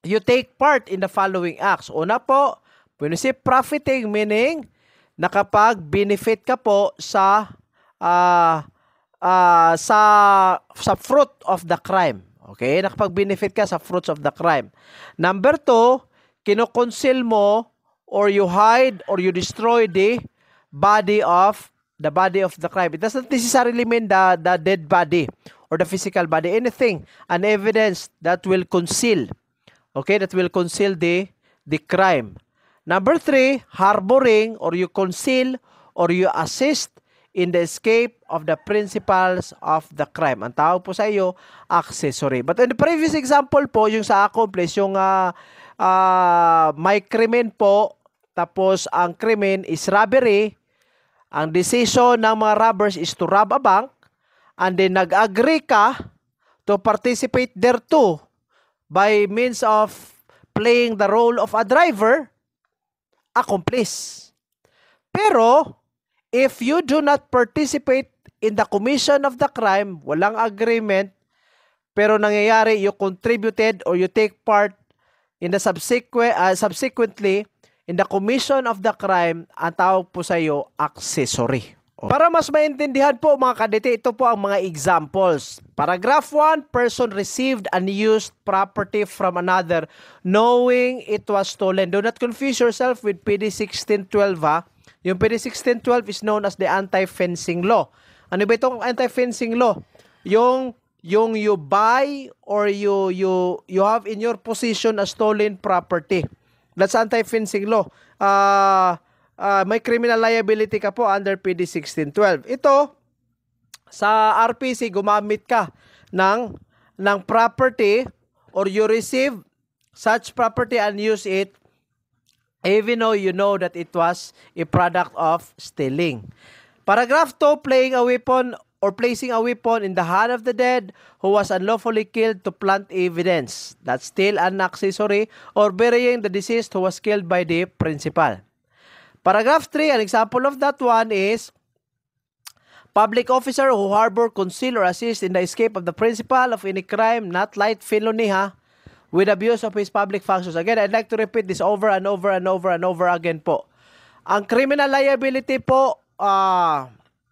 A: you take part in the following acts. Una po, when you say profiting, meaning nakapag-benefit ka po sa fruit of the crime. Okay? Nakapag-benefit ka sa fruits of the crime. Number 2, kinoconceal mo or you hide or you destroy the body of the crime. It doesn't necessarily mean the dead body or the physical body. Anything, an evidence that will conceal. Okay? That will conceal the crime. Number 3, harboring or you conceal or you assist in the escape of the principals of the crime. Ang tawag po sa iyo, accessory. But in the previous example po, yung sa accomplice, yung may krimen po, tapos ang krimen is robbery, ang decision ng mga robbers is to rob a bank, and then nag-agree ka to participate thereto by means of playing the role of a driver, accomplice. Pero, if you do not participate in the commission of the crime, walang agreement, pero nangyayari, you contributed or you take part in the subsequently in the commission of the crime, ang tawag po sa iyo, accessory. Para mas maintindihan po mga kadete, ito po ang mga examples. Paragraph 1, person received unused property from another knowing it was stolen. Do not confuse yourself with PD 1612 ha. Yung PD 1612 is known as the anti-fencing law. Ano ba itong anti-fencing law? Yung you buy or you have in your possession a stolen property. That's anti-fencing law. May criminal liability ka po under PD 1612. Ito, sa RPC, gumamit ka ng property or you receive such property and use it even though you know that it was a product of stealing. Paragraph 2, playing a weapon or placing a weapon in the hand of the dead who was unlawfully killed to plant evidence. That's still an accessory, or burying the deceased who was killed by the principal. Paragraph 3, an example of that one is public officer who harbor, conceal, or assist in the escape of the principal of any crime, not light felony ha, with abuse of his public functions. Again, I'd like to repeat this over and over and over and over again po. Ang criminal liability po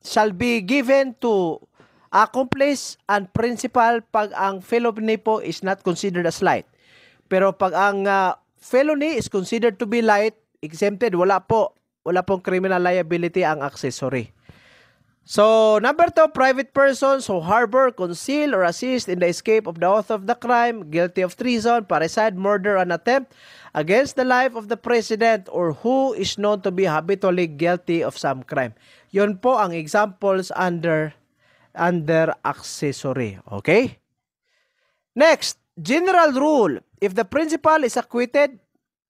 A: shall be given to accomplice and principal pag ang felony po is not considered as light. Pero pag ang felony is considered to be light, exempted, wala pong criminal liability ang accessory. So, number 2, private persons who harbor, conceal, or assist in the escape of the author of the crime, guilty of treason, parricide, murder, and attempt against the life of the president or who is known to be habitually guilty of some crime. Yun po ang examples under accessory. Okay? Next, general rule. If the principal is acquitted,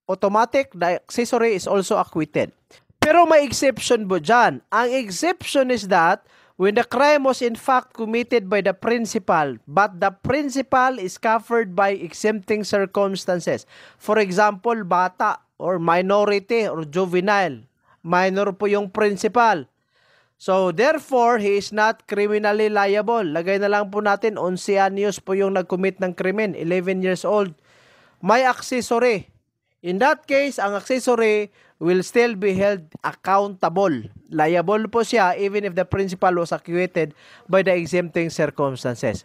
A: automatic, the accessory is also acquitted. Pero may exception po dyan. Ang exception is that when the crime was in fact committed by the principal, but the principal is covered by exempting circumstances. For example, bata or minority or juvenile. Minor po yung principal. So, therefore, he is not criminally liable. Lagay na lang po natin, 11 anyos po yung nag-commit ng krimen, 11 years old. May accessory. In that case, ang accessory will still be held accountable. Liable po siya even if the principal was acquitted by the exempting circumstances.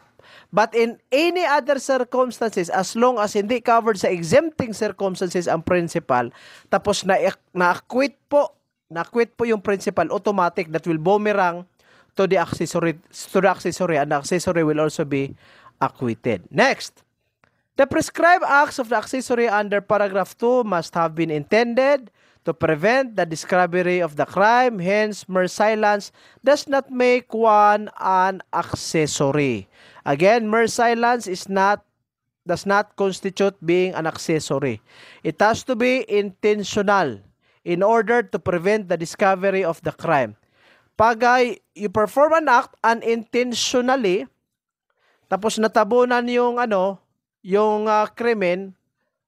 A: But in any other circumstances, as long as hindi covered sa exempting circumstances ang principal, tapos na-acquit po yung principal, automatic, that will boomerang to the accessory, and the accessory will also be acquitted. Next. The prescribed acts of the accessory under paragraph 2 must have been intended to prevent the discovery of the crime. Hence, mere silence does not make one an accessory. Again, mere silence does not constitute being an accessory. It has to be intentional in order to prevent the discovery of the crime. Pag you perform an act unintentionally, tapos natabunan yung yung krimen,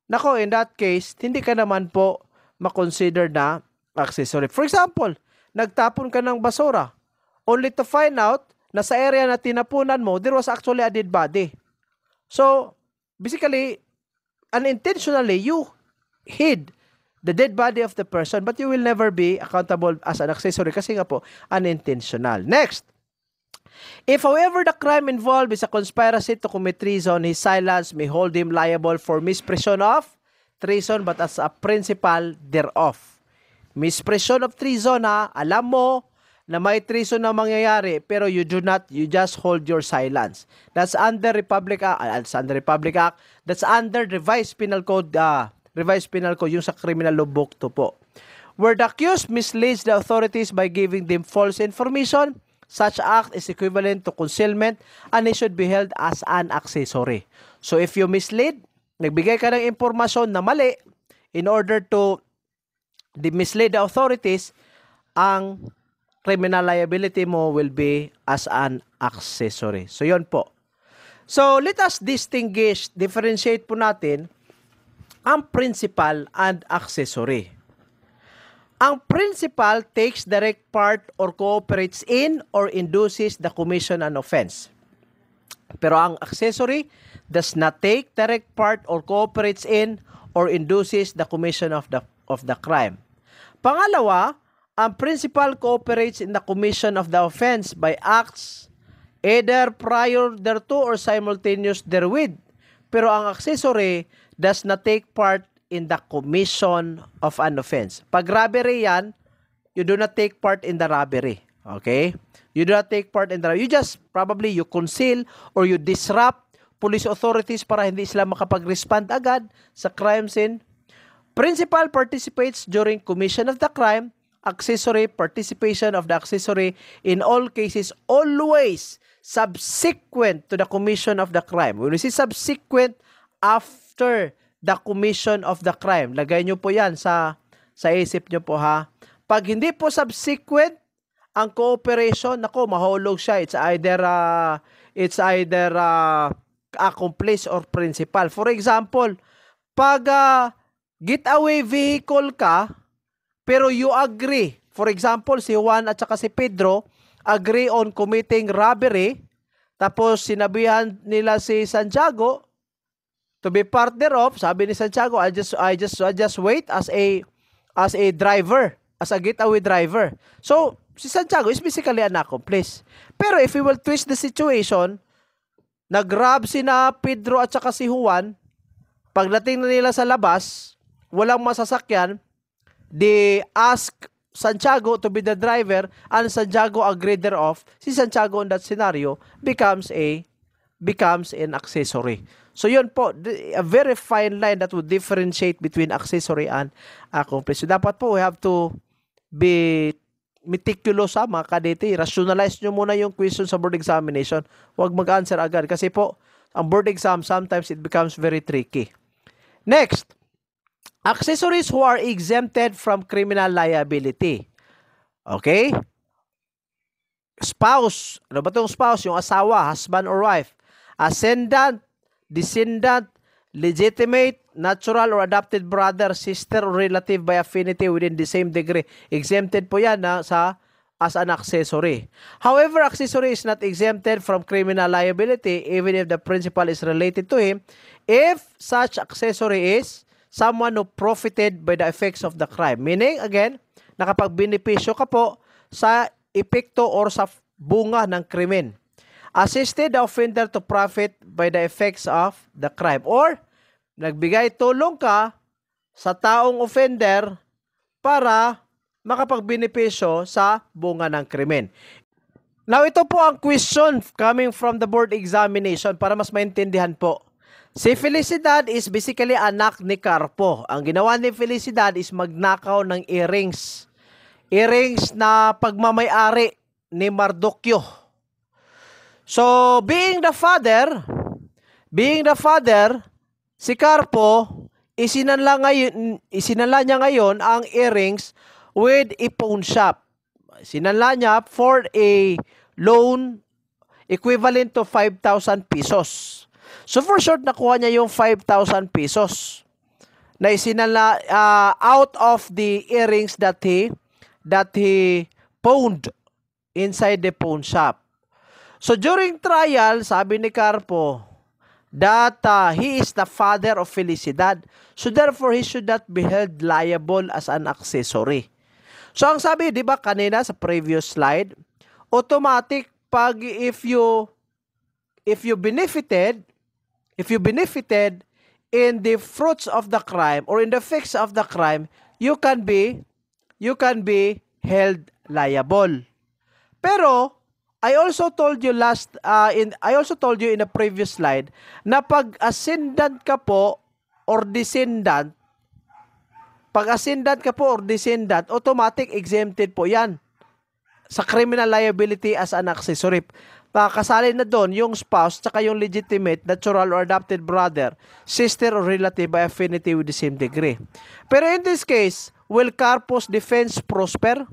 A: nako, in that case, hindi ka naman po makonsider na accessory. For example, nagtapon ka ng basura only to find out na sa area na tinapunan mo, there was actually a dead body. So, basically, unintentionally, you hid the dead body of the person, but you will never be accountable as an accessory kasi nga po, unintentional. Next, if however the crime involved is a conspiracy to commit treason, his silence may hold him liable for misprision of treason but as a principal thereof. Misprision of treason, alam mo na may treason na mangyayari pero you just hold your silence. That's under Republic Act, that's under Revised Penal Code, yung sa Criminal Law Book 2 po. Where the accused misleads the authorities by giving them false information, such act is equivalent to concealment and it should be held as an accessory. So if you mislead, nagbigay ka ng impormasyon na mali in order to mislead the authorities, ang criminal liability mo will be as an accessory. So yon po. So let us differentiate po natin ang principal and accessory. Ang principal takes direct part or cooperates in or induces the commission an offense. Pero ang accessory does not take direct part or cooperates in or induces the commission of the crime. Pangalawa, ang principal cooperates in the commission of the offense by acts either prior thereto or simultaneous therewith. Pero ang accessory does not take part in the commission of an offense. Pag robbery yan, you do not take part in the robbery. Okay? You do not take part in the robbery. You just probably you conceal or you disrupt police authorities para hindi sila makapag-respond agad sa crime scene. Principal participates during commission of the crime. Accessory participation of the accessory in all cases always subsequent to the commission of the crime. When we say subsequent, after the commission of the crime. Lagay nyo po yan sa isip nyo po ha. Pag hindi po subsequent ang cooperation, nako, mahulog siya. It's either accomplice or principal. For example, pag getaway vehicle ka, pero you agree. For example, si Juan at saka si Pedro agree on committing robbery. Tapos sinabihan nila si Santiago to be partner of, sabi ni Santiago, I just wait as a driver, as a getaway driver. So, si Santiago is basically an accomplice. Pero if we will twist the situation, nag-grab sina Pedro at saka si Juan, pagdating na nila sa labas, walang masasakyan, they ask Santiago to be the driver and Santiago agreed thereof. Si Santiago in that scenario becomes an accessory. So yun po, a very fine line that would differentiate between accessory and accomplice. So dapat po we have to be meticulous mga kadete. Rationalize nyo muna yung question sa board examination. Huwag mag-answer agad kasi po ang board exam sometimes it becomes very tricky. Next, accessories who are exempted from criminal liability. Okay? Spouse. Ano ba itong spouse? Yung asawa, husband or wife. Ascendant, descendant, legitimate, natural or adopted brother, sister, or relative by affinity within the same degree. Exempted po yan as an accessory. However, accessory is not exempted from criminal liability even if the principal is related to him if such accessory is someone who profited by the effects of the crime. Meaning, again, nakapag-benepisyo ka po sa epekto or sa bunga ng krimen. Assisted the offender to profit by the effects of the crime. Or, nagbigay tulong ka sa taong offender para makapag-benepisyo sa bunga ng krimen. Now, ito po ang question coming from the board examination para mas maintindihan po. Si Felicidad is basically anak ni Carpo. Ang ginawa ni Felicidad is magnakaw ng earrings. Earrings na pagmamay-ari ni Mardoquio. So, being the father, si Carpo, isinala niya ngayon ang earrings with a pawn shop. Sinanla niya for a loan equivalent to 5,000 pesos. So for short, nakuha niya yung 5,000 pesos na isinala out of the earrings that he pawned inside the pawn shop. So during trial, sabi ni Carpo that he is the father of Felicidad. So therefore, he should not be held liable as an accessory. So ang sabi, di ba kanina sa previous slide, automatic pag if you benefited in the fruits of the crime or in the effects of the crime, you can be held liable. Pero I also told you in a previous slide na pag ascendant ka po or descendant, automatic exempted po 'yan sa criminal liability as an accessory. Kasali na doon yung spouse tsaka yung legitimate, natural or adopted brother, sister or relative by affinity with the same degree. Pero in this case, will Carpo's defense prosper?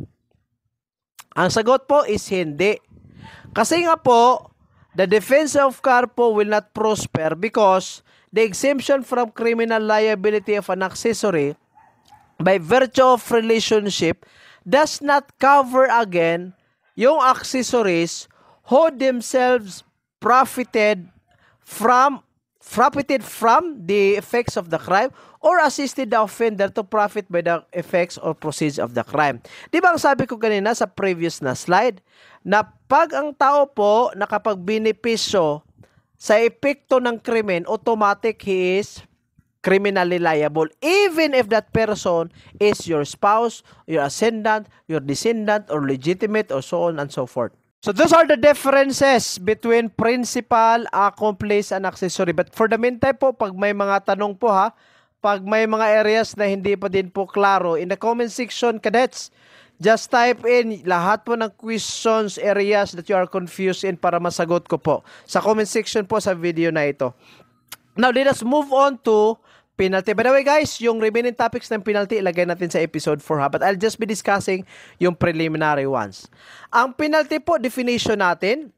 A: Ang sagot po is hindi. Kasi nga po, the defense of Carpo will not prosper because the exemption from criminal liability of an accessory by virtue of relationship does not cover again yung accessories who themselves profited from the effects of the crime or assisted the offender to profit by the effects or proceeds of the crime. Di ba ang sabi ko kanina sa previous na slide, na pag ang tao po nakapagbenepisyo sa epekto ng krimen, automatic he is criminally liable even if that person is your spouse, your ascendant, your descendant, or legitimate, or so on and so forth. So those are the differences between principal, accomplice, and accessory. But for the meantime po, pag may mga tanong po pag may mga areas na hindi pa din po klaro, in the comment section, cadets, just type in lahat po ng questions, areas that you are confused in para masagot ko po sa comment section po sa video na ito. Now, let us move on to penalty. By the way guys, yung remaining topics ng penalty ilagay natin sa episode 4 but I'll just be discussing yung preliminary ones. Ang penalty po, definition natin,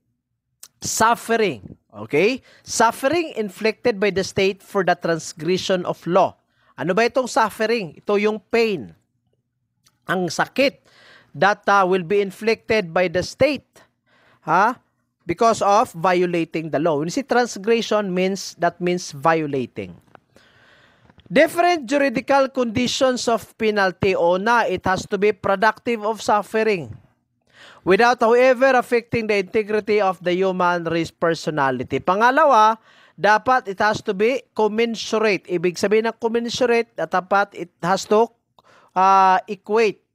A: suffering. Okay? Suffering inflicted by the state for the transgression of law. Ano ba itong suffering? Ito yung pain. Ang sakit that will be inflicted by the state because of violating the law. When you see transgression means violating. Different juridical conditions of penalty. Una, it has to be productive of suffering without however affecting the integrity of the human race personality. Pangalawa, dapat it has to be commensurate. Ibig sabihin ng commensurate, dapat it has to equate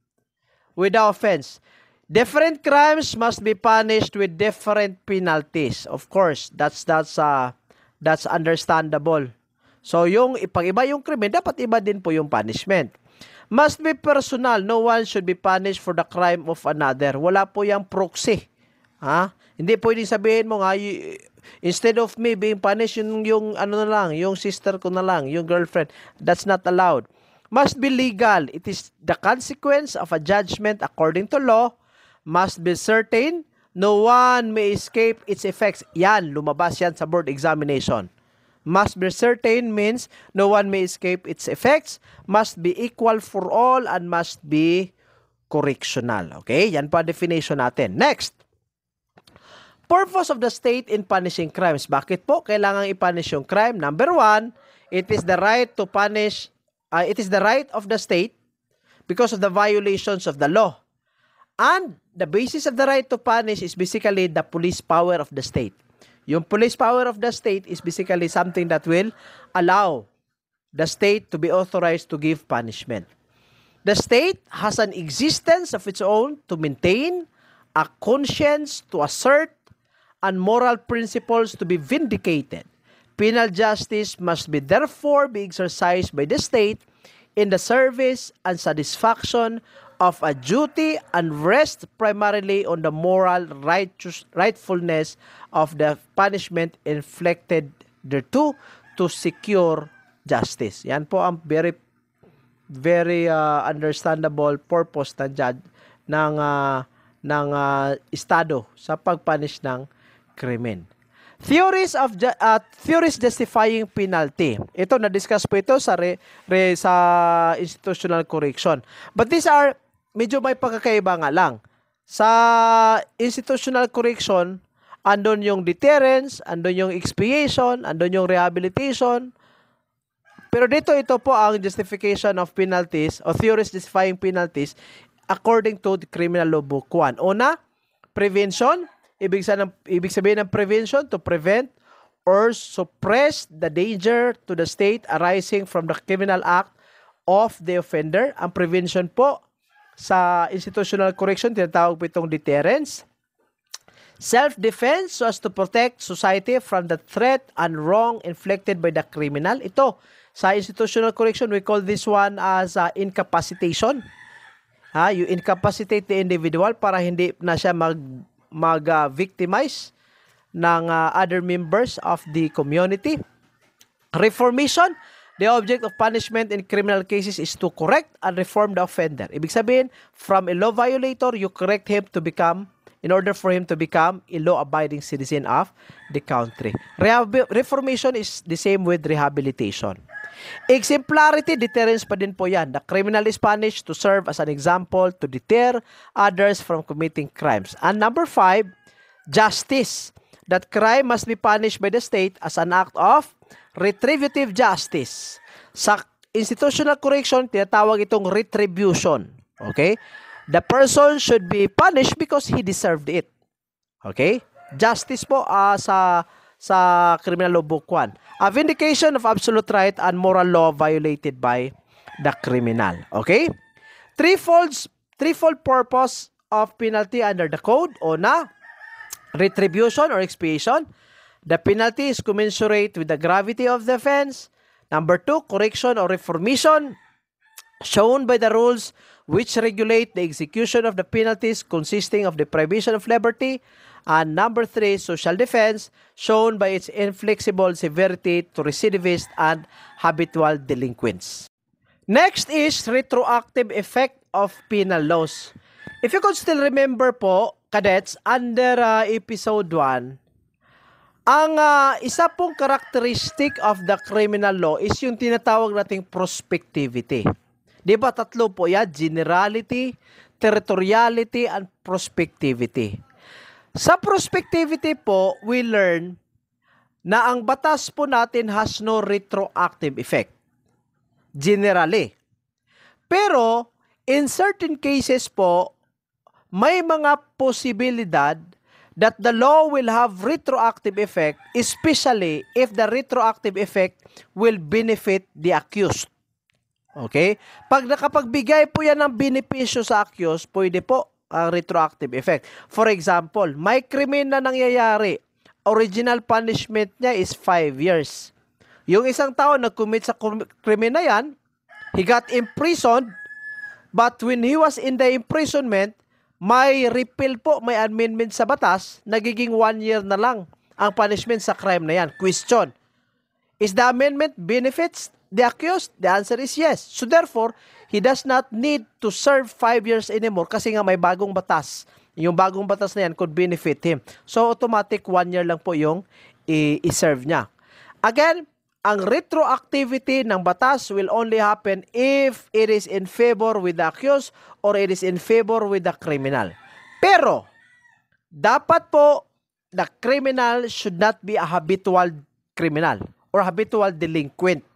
A: with the offense. Different crimes must be punished with different penalties. Of course, that's understandable. So, yung ipag-iba yung krimen, dapat iba din po yung punishment. Must be personal. No one should be punished for the crime of another. Wala po yung proxy. Hindi pwedeng sabihin mo nga, instead of me being punished, yung ano na lang, yung sister ko na lang, yung girlfriend. That's not allowed. Must be legal. It is the consequence of a judgment according to law. Must be certain. No one may escape its effects. Yan, lumabas yan sa board examination. Must be certain means no one may escape its effects, must be equal for all, and must be correctional. Okay? Yan po ang definition natin. Next. Purpose of the state in punishing crimes. Bakit po kailangan i-punish yung crime? Number one, it is the right to punish, it is the right of the state because of the violations of the law. And the basis of the right to punish is basically the police power of the state. Yung police power of the state is basically something that will allow the state to be authorized to give punishment. The state has an existence of its own to maintain, a conscience to assert, and moral principles to be vindicated. Penal justice must be therefore be exercised by the state in the service and satisfaction of a duty and rest primarily on the moral rightfulness of the punishment inflicted thereto to secure justice. Yan po ang very understandable purpose ng estado sa pagpunish ng krimen. Theories justifying penalty. Ito na-discuss po ito sa sa institutional correction. But these are medyo may pagkakaiba nga lang. Sa institutional correction, andon yung deterrence, andon yung expiation, andon yung rehabilitation. Pero dito ito po ang justification of penalties o theories justifying penalties according to the Criminal Law Book 1. Una, prevention. Ibig sabihin ng prevention, to prevent or suppress the danger to the state arising from the criminal act of the offender. Ang prevention po sa institutional correction, tinatawag po itong deterrence. Self-defense so as to protect society from the threat and wrong inflicted by the criminal. Ito, sa institutional correction, we call this one as incapacitation. You incapacitate the individual para hindi na siya mag-victimize ng other members of the community. Reformation, the object of punishment in criminal cases is to correct and reform the offender. Ibig sabihin, from a law violator, you correct him to become, in order for him to become a law-abiding citizen of the country. Reformation is the same with rehabilitation. Exemplarity, deterrence pa din po yan. The criminal is punished to serve as an example to deter others from committing crimes. And number 5, justice. That crime must be punished by the state as an act of retributive justice. Sa institutional correction, tinatawag itong retribution. Okay? The person should be punished because he deserved it. Okay? Justice po sa Criminal Law Book 1. A vindication of absolute right and moral law violated by the criminal. Okay? Threefold purpose of penalty under the code. Una, retribution or expiation. The penalty is commensurate with the gravity of the offense. Number 2, correction or reformation shown by the rules which regulate the execution of the penalties consisting of the prohibition of liberty. And number 3, social defense, shown by its inflexible severity to recidivists and habitual delinquents. Next is retroactive effect of penal laws. If you could still remember po, cadets, under episode 1, ang isa pong characteristic of the criminal law is yung tinatawag nating prospectivity. Di ba tatlo po yan? Generality, territoriality, and prospectivity. Sa prospectivity po, we learn na ang batas po natin has no retroactive effect. Generally. Pero, in certain cases po, may mga posibilidad that the law will have retroactive effect, especially if the retroactive effect will benefit the accused. Okay? Pag nakapagbigay po yan ng benepisyo sa accused, pwede po ang retroactive effect. For example, may krimen na nangyayari. Original punishment niya is 5 years. Yung isang tao nag-commit sa krimen na yan, he got imprisoned, but when he was in the imprisonment, may repeal po, may amendment sa batas, nagiging 1 year na lang ang punishment sa crime na yan. Question, is the amendment benefits the accused? The answer is yes. So therefore, he does not need to serve 5 years anymore kasi nga may bagong batas. Yung bagong batas na yan could benefit him. So automatic 1 year lang po yung i-serve niya. Again, ang retroactivity ng batas will only happen if it is in favor with the accused or it is in favor with the criminal. Pero, dapat po, the criminal should not be a habitual criminal or habitual delinquent.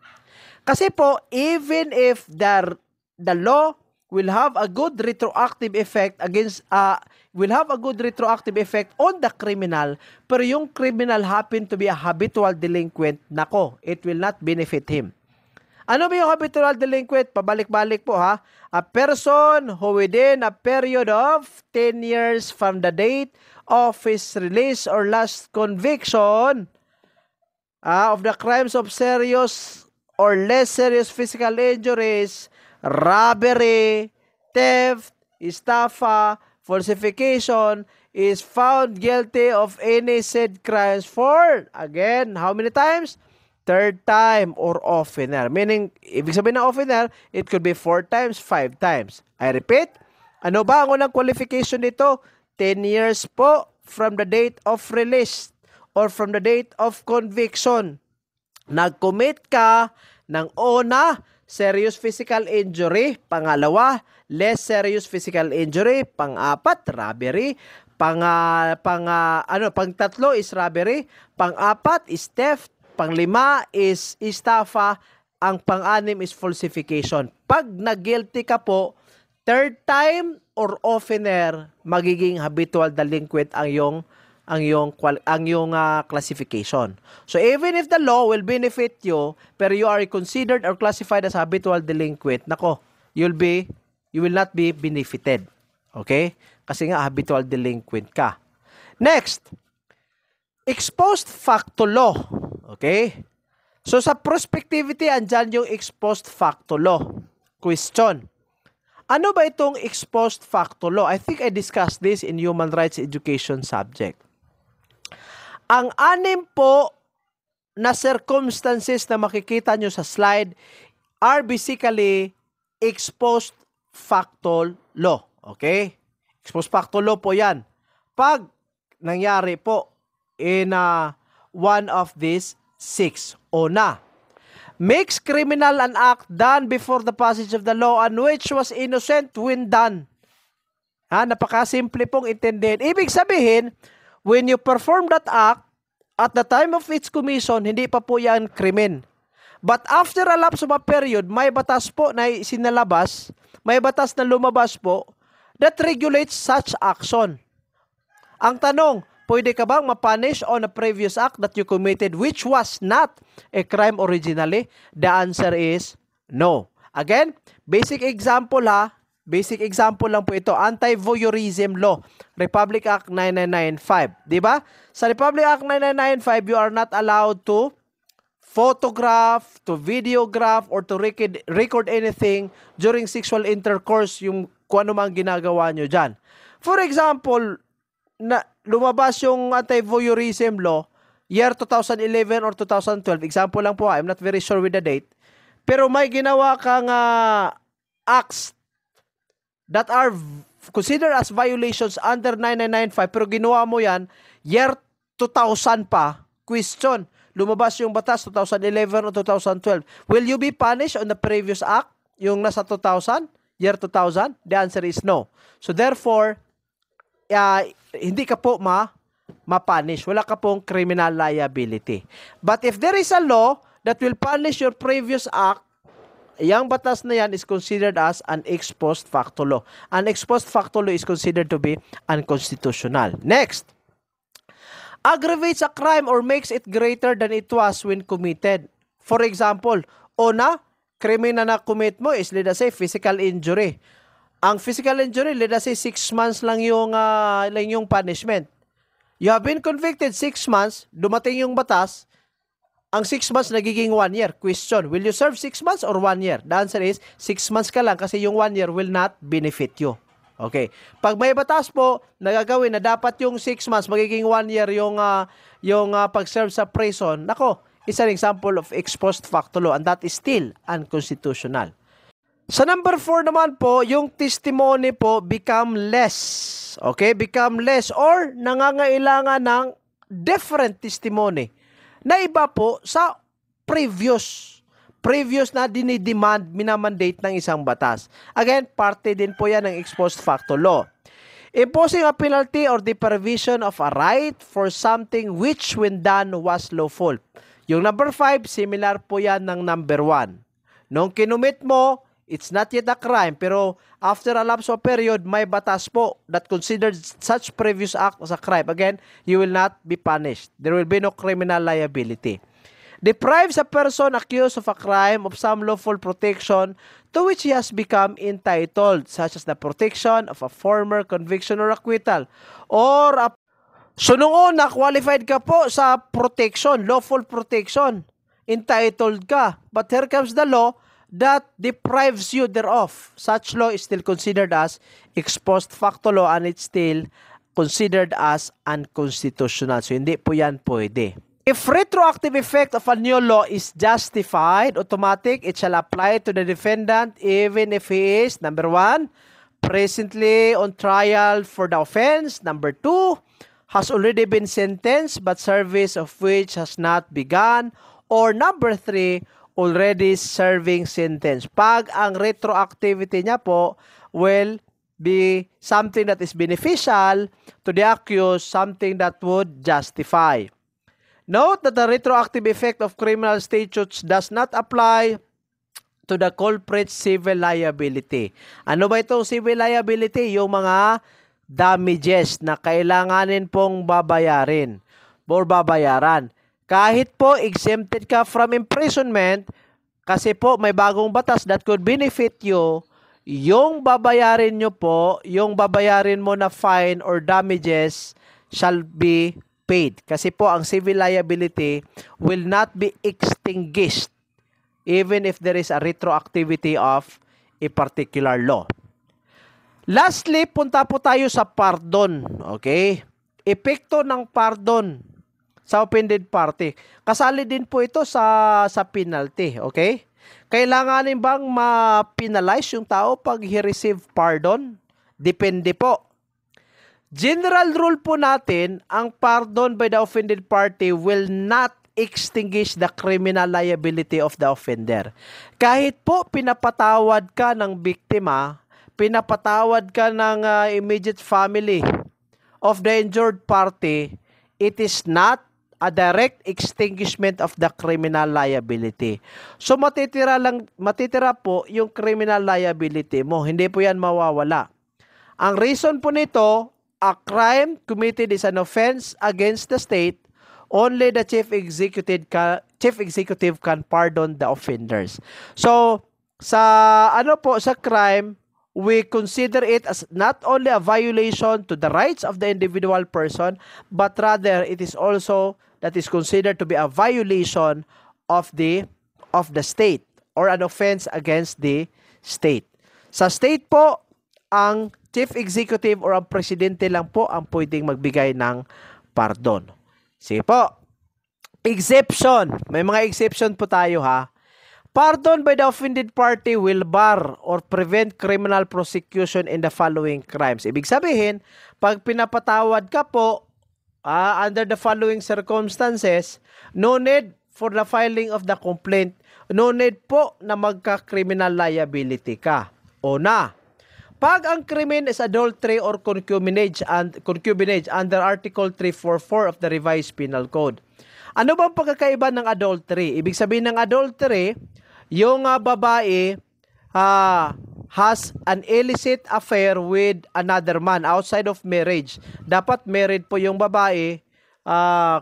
A: Kasi po, even if the law will have a good retroactive effect on the criminal, pero yung criminal happen to be a habitual delinquent, nako, it will not benefit him. Ano ba yung habitual delinquent? Pabalik-balik po ha. A person who within a period of 10 years from the date of his release or last conviction of the crimes of serious or less serious physical injuries, robbery, theft, estafa, falsification, is found guilty of any said crimes for, again, how many times? 3rd time or oftener. Meaning, ibig sabihin na oftener, it could be 4 times, 5 times. I repeat, ano ba ang unang qualification nito? 10 years po from the date of release or from the date of conviction. Nag-commit ka ng una, serious physical injury. Pangalawa, less serious physical injury. Pang-apat, robbery. Pang-tatlo is robbery. Pang-apat is theft. Pang-lima is estafa. Ang pang-anim is falsification. Pag nag-guilty ka po, third time or oftener, magiging habitual delinquent ang yung classification. So even if the law will benefit you, pero you are considered or classified as habitual delinquent, nako, you will not be benefited. Okay? Kasi nga habitual delinquent ka. Next, ex post facto law. Okay? So sa prospectivity, andyan yung ex post facto law. Question. Ano ba itong ex post facto law? I think I discussed this in human rights education subject. Ang anim po na circumstances na makikita nyo sa slide are basically ex post facto law. Okay? Ex post facto law po yan. Pag nangyari po in one of these 6. Una, makes criminal an act done before the passage of the law and which was innocent when done. Napakasimple pong intindihin. Ibig sabihin, when you perform that act, at the time of its commission, hindi pa po yan krimen. But after a lapse of a period, may batas po na sinalabas, may batas na lumabas po that regulates such action. Ang tanong, pwede ka bang mapunish on a previous act that you committed which was not a crime originally? The answer is no. Again, basic example Basic example lang po ito. Anti-voyeurism law. Republic Act 9995. Diba? Sa Republic Act 9995, you are not allowed to photograph, to videograph, or to record anything during sexual intercourse, yung kung ano mang ginagawa nyo dyan. For example, lumabas yung anti-voyeurism law, year 2011 or 2012. Example lang po, I'm not very sure with the date. Pero may ginawa kang acts that are considered as violations under 9995, pero ginawa mo yan, year 2000 pa. Question, lumabas yung batas 2011 o 2012. Will you be punished on the previous act, yung nasa 2000, year 2000? The answer is no. So therefore, hindi ka po ma-punish. Wala ka pong criminal liability. But if there is a law that will punish your previous act, yung batas na yan is considered as an ex post facto law. An ex post facto law is considered to be unconstitutional. Next, aggravates a crime or makes it greater than it was when committed. For example, una, krimen na na-commit mo is, let's say, physical injury. Ang physical injury, let's say, 6 months lang yung punishment. You have been convicted 6 months, dumating yung batas, ang 6 months nagiging 1 year. Question, will you serve 6 months or 1 year? The answer is, 6 months ka lang kasi yung 1 year will not benefit you. Okay. Pag may batas po, nagagawin na dapat yung 6 months, magiging 1 year yung pag-serve sa prison, nako, is an example of ex post facto law and that is still unconstitutional. Sa number 4 naman po, yung testimony po become less. Okay? Become less or nangangailangan ng different testimony na iba po sa previous na dinidemand, minamandate ng isang batas. Again, parte din po yan ng ex post facto law. Imposing a penalty or deprivation of a right for something which when done was lawful. Yung number 5, similar po yan ng number 1. Nung kinumit mo, it's not yet a crime, pero after a lapse of period, may batas po that considered such previous act as a crime. Again, you will not be punished. There will be no criminal liability. Deprives a person accused of a crime of some lawful protection to which he has become entitled, such as the protection of a former conviction or acquittal. So nung una, qualified ka po sa protection, lawful protection. Entitled ka. But here comes the law that deprives you thereof. Such law is still considered as ex post facto law and it's still considered as unconstitutional. So hindi po yan pwede. If retroactive effect of a new law is justified, automatic, it shall apply to the defendant even if he is, number 1, presently on trial for the offense. Number 2, has already been sentenced but service of which has not begun. Or number 3, already serving sentence. Pag ang retroactivity niya po will be something that is beneficial to the accused, something that would justify. Note that the retroactive effect of criminal statutes does not apply to the culprit's civil liability. Ano ba itong civil liability? Yung mga damages na kailanganin pong babayarin or babayaran. Kahit po exempted ka from imprisonment, kasi po may bagong batas that could benefit you, yung babayarin nyo po, yung babayarin mo na fine or damages shall be paid. Kasi po ang civil liability will not be extinguished even if there is a retroactivity of a particular law. Lastly, punta po tayo sa pardon. Okay? Epekto ng pardon sa offended party. Kasali din po ito sa penalty. Okay? Kailanganin bang ma-penalize yung tao pag he receive pardon? Depende po. General rule po natin, ang pardon by the offended party will not extinguish the criminal liability of the offender. Kahit po pinapatawad ka ng biktima, pinapatawad ka ng immediate family of the injured party, it is not a direct extinguishment of the criminal liability. So matitira po yung criminal liability mo. Hindi po yan mawawala. Ang reason po nito, a crime committed is an offense against the state. Only the chief executive can pardon the offenders. So sa crime, we consider it as not only a violation to the rights of the individual person, but rather it is also that is considered to be a violation of the state or an offense against the state. Sa state po, ang chief executive or ang presidente lang po ang pwedeng magbigay ng pardon. Sige po. Exception. May mga exception po tayo ha. Pardon by the offended party will bar or prevent criminal prosecution in the following crimes. Ibig sabihin, pag pinapatawad ka po, under the following circumstances, no need for the filing of the complaint. No need po na magka-criminal liability ka. O na. Pag ang krimen is adultery or concubinage under Article 344 of the Revised Penal Code. Ano bang pagkakaiba ng adultery? Ibig sabihin ng adultery, yung babae has an illicit affair with another man outside of marriage. Dapat married po yung babae,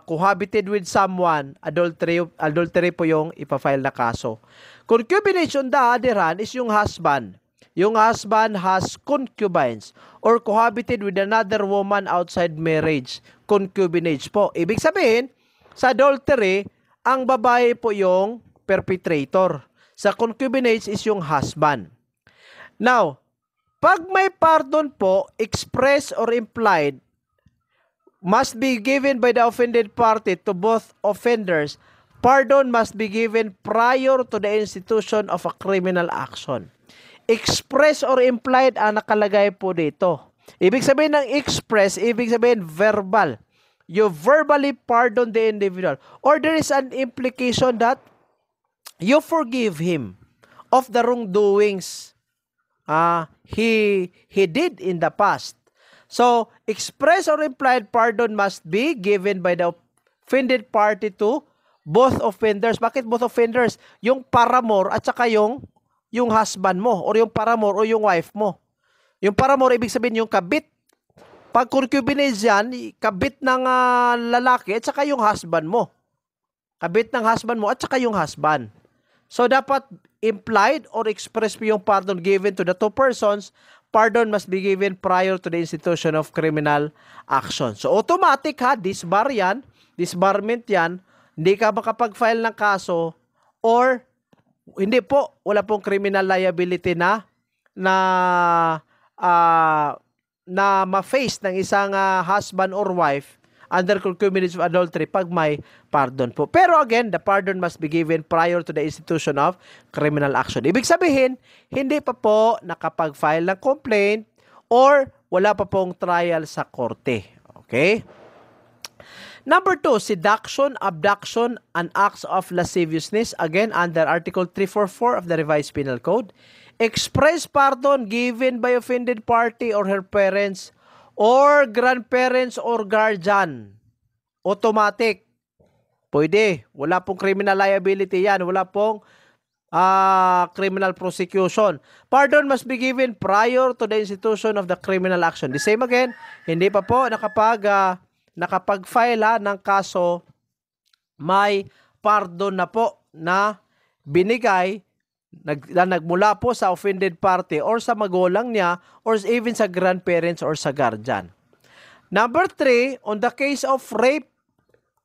A: cohabited with someone, adultery po yung ipafile na kaso. Concubinage on the other hand is yung husband. Yung husband has concubines or cohabited with another woman outside marriage. Concubinage po. Ibig sabihin, sa adultery, ang babae po yung perpetrator. Sa concubinage is yung husband. Now, pag may pardon po, express or implied, must be given by the offended party to both offenders. Pardon must be given prior to the institution of a criminal action. Express or implied ang nakalagay po dito. Ibig sabihin ng express, ibig sabihin verbal. You verbally pardon the individual. Or there is an implication that you forgive him of the wrongdoings he did in the past. So, express or implied pardon must be given by the offended party to both offenders. Bakit both offenders? Yung paramour at saka yung husband mo or yung paramour o yung wife mo. Yung paramour, ibig sabihin yung kabit. Pag concubinage yan, kabit ng lalaki at saka yung husband mo. Kabit ng husband mo at saka yung husband. So, dapat implied or expressed yung pardon given to the two persons. Pardon must be given prior to the institution of criminal action. So, automatic ha, disbar yan, disbarment yan, hindi ka makapag-file ng kaso or hindi po, wala pong criminal liability na ma-face ng isang husband or wife under concubinage of adultery pag may pardon po. Pero again, the pardon must be given prior to the institution of criminal action. Ibig sabihin, hindi pa po nakapag-file ng complaint or wala pa pong trial sa korte. Okay? Number 2, seduction, abduction, and acts of lasciviousness. Again, under Article 344 of the Revised Penal Code. Express pardon given by offended party or her parents or grandparents or guardian. Automatic. Pwede. Wala pong criminal liability yan. Wala pong criminal prosecution. Pardon must be given prior to the institution of the criminal action. The same again, hindi pa po nakapag-file ng kaso, may pardon na po na binigay na nagmula po sa offended party or sa magulang niya or even sa grandparents or sa guardian. Number 3, on the case of rape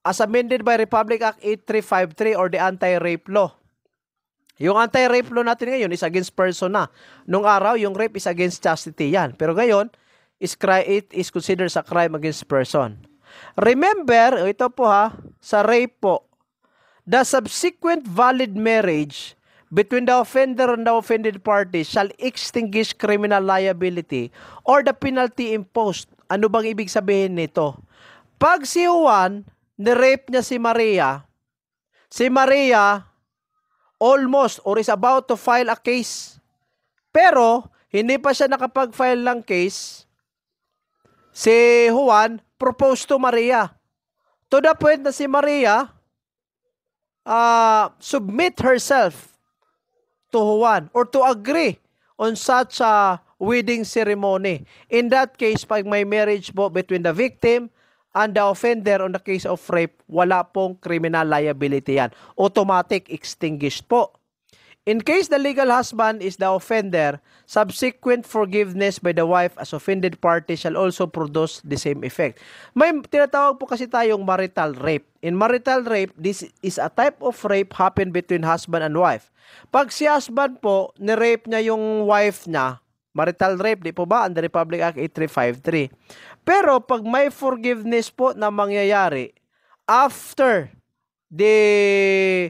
A: as amended by Republic Act 8353 or the anti-rape law. Yung anti-rape law natin ngayon is against person na. Nung araw, yung rape is against chastity yan. Pero ngayon, it is considered a crime against person. Remember, ito po sa rape po, the subsequent valid marriage between the offender and the offended party shall extinguish criminal liability or the penalty imposed. Ano bang ibig sabihin nito? Pag si Juan, ni-rape niya si Maria almost or is about to file a case. Pero, hindi pa siya nakapag-file ng case, si Juan proposed to Maria. To the point na si Maria submit herself to Juan or to agree on such a wedding ceremony. In that case, pag may marriage po between the victim and the offender on the case of rape, wala pong criminal liability yan. Automatic extinguished po. In case the legal husband is the offender, subsequent forgiveness by the wife as offended party shall also produce the same effect. May tinatawag po kasi tayong marital rape. In marital rape, this is a type of rape happen between husband and wife. Pag si husband po, ni-rape niya yung wife niya, marital rape, di po ba? Under Republic Act 8353. Pero pag may forgiveness po na mangyayari after the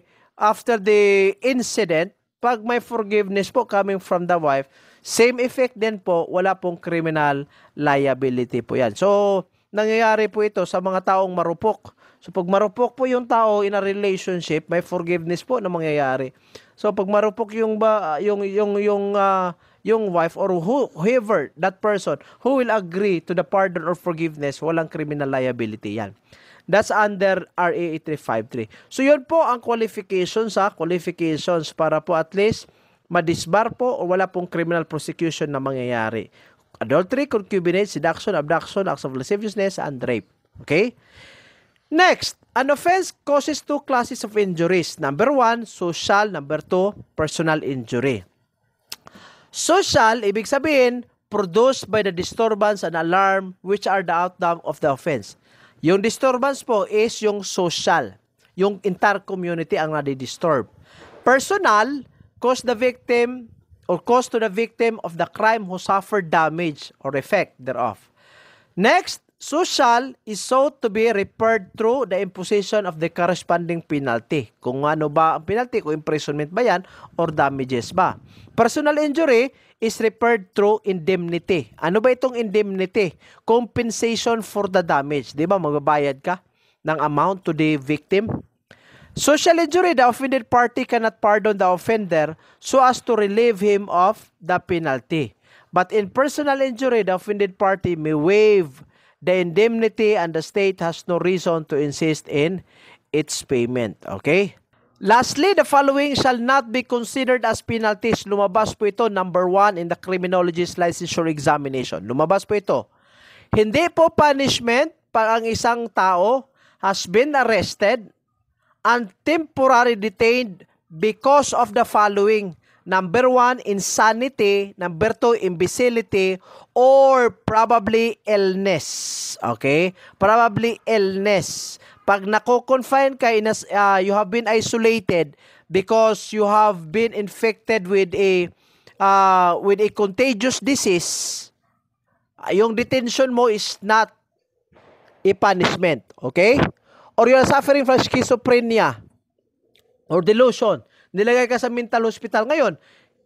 A: incident, pag may forgiveness po coming from the wife, same effect din po, wala pong criminal liability po yan. So, nangyayari po ito sa mga taong marupok. So, pag marupok po yung tao in a relationship, may forgiveness po na mangyayari. So, pag marupok yung wife or whoever, that person, who will agree to the pardon or forgiveness, walang criminal liability yan. That's under RA 8353. So, yun po ang qualifications para po at least madisbar po o wala pong criminal prosecution na mangyayari. Adultery, concubinage, seduction, abduction, acts of lasciviousness, and rape. Okay? Next, an offense causes two classes of injuries. Number 1, social. Number 2, personal injury. Social, ibig sabihin, produced by the disturbance and alarm which are the outcome of the offense. Yung disturbance po is yung social. Yung entire community ang nadi-disturb. Personal, cause to the victim of the crime who suffered damage or effect thereof. Next, social is sought to be repaired through the imposition of the corresponding penalty. Kung ano ba ang penalty, kung imprisonment ba yan or damages ba. Personal injury is repaired through indemnity. Ano ba itong indemnity? Compensation for the damage. Di ba magbabayad ka ng amount to the victim? Social injury, the offended party cannot pardon the offender so as to relieve him of the penalty. But in personal injury, the offended party may waive the indemnity and the state has no reason to insist in its payment. Okay? Lastly, the following shall not be considered as penalties. Lumabas po ito, number 1, in the criminologist licensure examination. Lumabas po ito. Hindi po punishment pag ang isang tao has been arrested and temporarily detained because of the following. Number 1, insanity. Number 2, imbecility or probably illness. Okay? Probably illness. Pag nako-confine ka, you have been isolated because you have been infected with a contagious disease, yung detention mo is not a punishment. Okay? Or you are suffering from schizophrenia or delusion, nilagay ka sa mental hospital ngayon,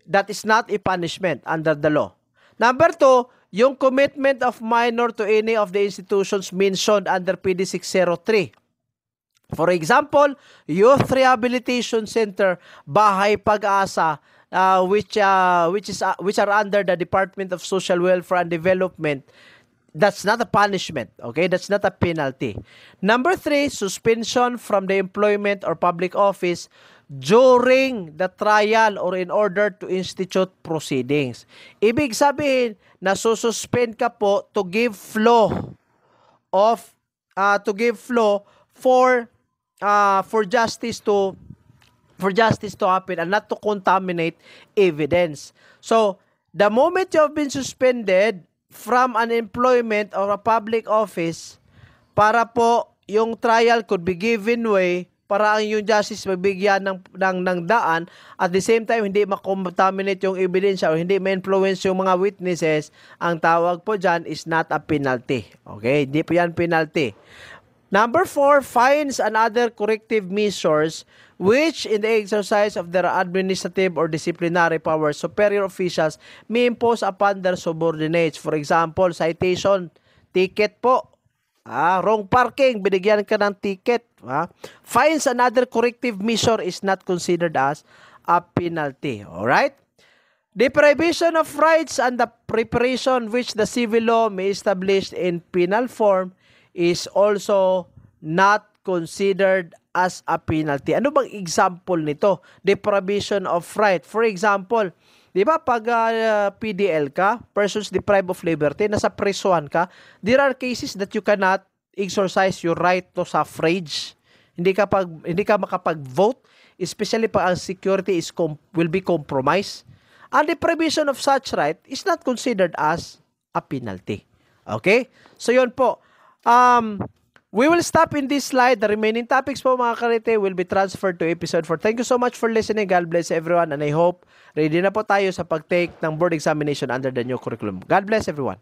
A: that is not a punishment under the law. Number 2, yung commitment of minor to any of the institutions mentioned under PD 603. For example, Youth Rehabilitation Center, Bahay Pag-asa, which are under the Department of Social Welfare and Development. That's not a punishment, okay? That's not a penalty. Number 3, suspension from the employment or public office during the trial or in order to institute proceedings. Ibig sabihin, nasususpend ka po to give flow for justice to happen and not to contaminate evidence. So, the moment you have been suspended from an employment or a public office, para po yung trial could be given way, para ang yung justice magbigyan ng daan, at the same time hindi makontaminate yung ebidensya o hindi ma-influence yung mga witnesses, ang tawag po dyan is not a penalty. Okay? Hindi po yan penalty. Number 4, fines and other corrective measures which in the exercise of their administrative or disciplinary powers, superior officials may impose upon their subordinates. For example, citation, ticket po. Wrong parking, binigyan ka ng ticket. Fines and other corrective measure is not considered as a penalty. Alright? Deprivation of rights and the preparation which the civil law may establish in penal form is also not considered as a penalty. Ano bang example nito? Deprivation of right. For example, di ba pag PDL ka, persons deprived of liberty, nasa presuhan ka, there are cases that you cannot exercise your right to suffrage. Hindi ka makapag-vote, especially pag ang security will be compromised. And deprivation of such right is not considered as a penalty. Okay? So yun po. We will stop in this slide. The remaining topics po mga karite will be transferred to episode 4. Thank you so much for listening. God bless everyone and I hope ready na po tayo sa pag-take ng board examination under the new curriculum. God bless everyone.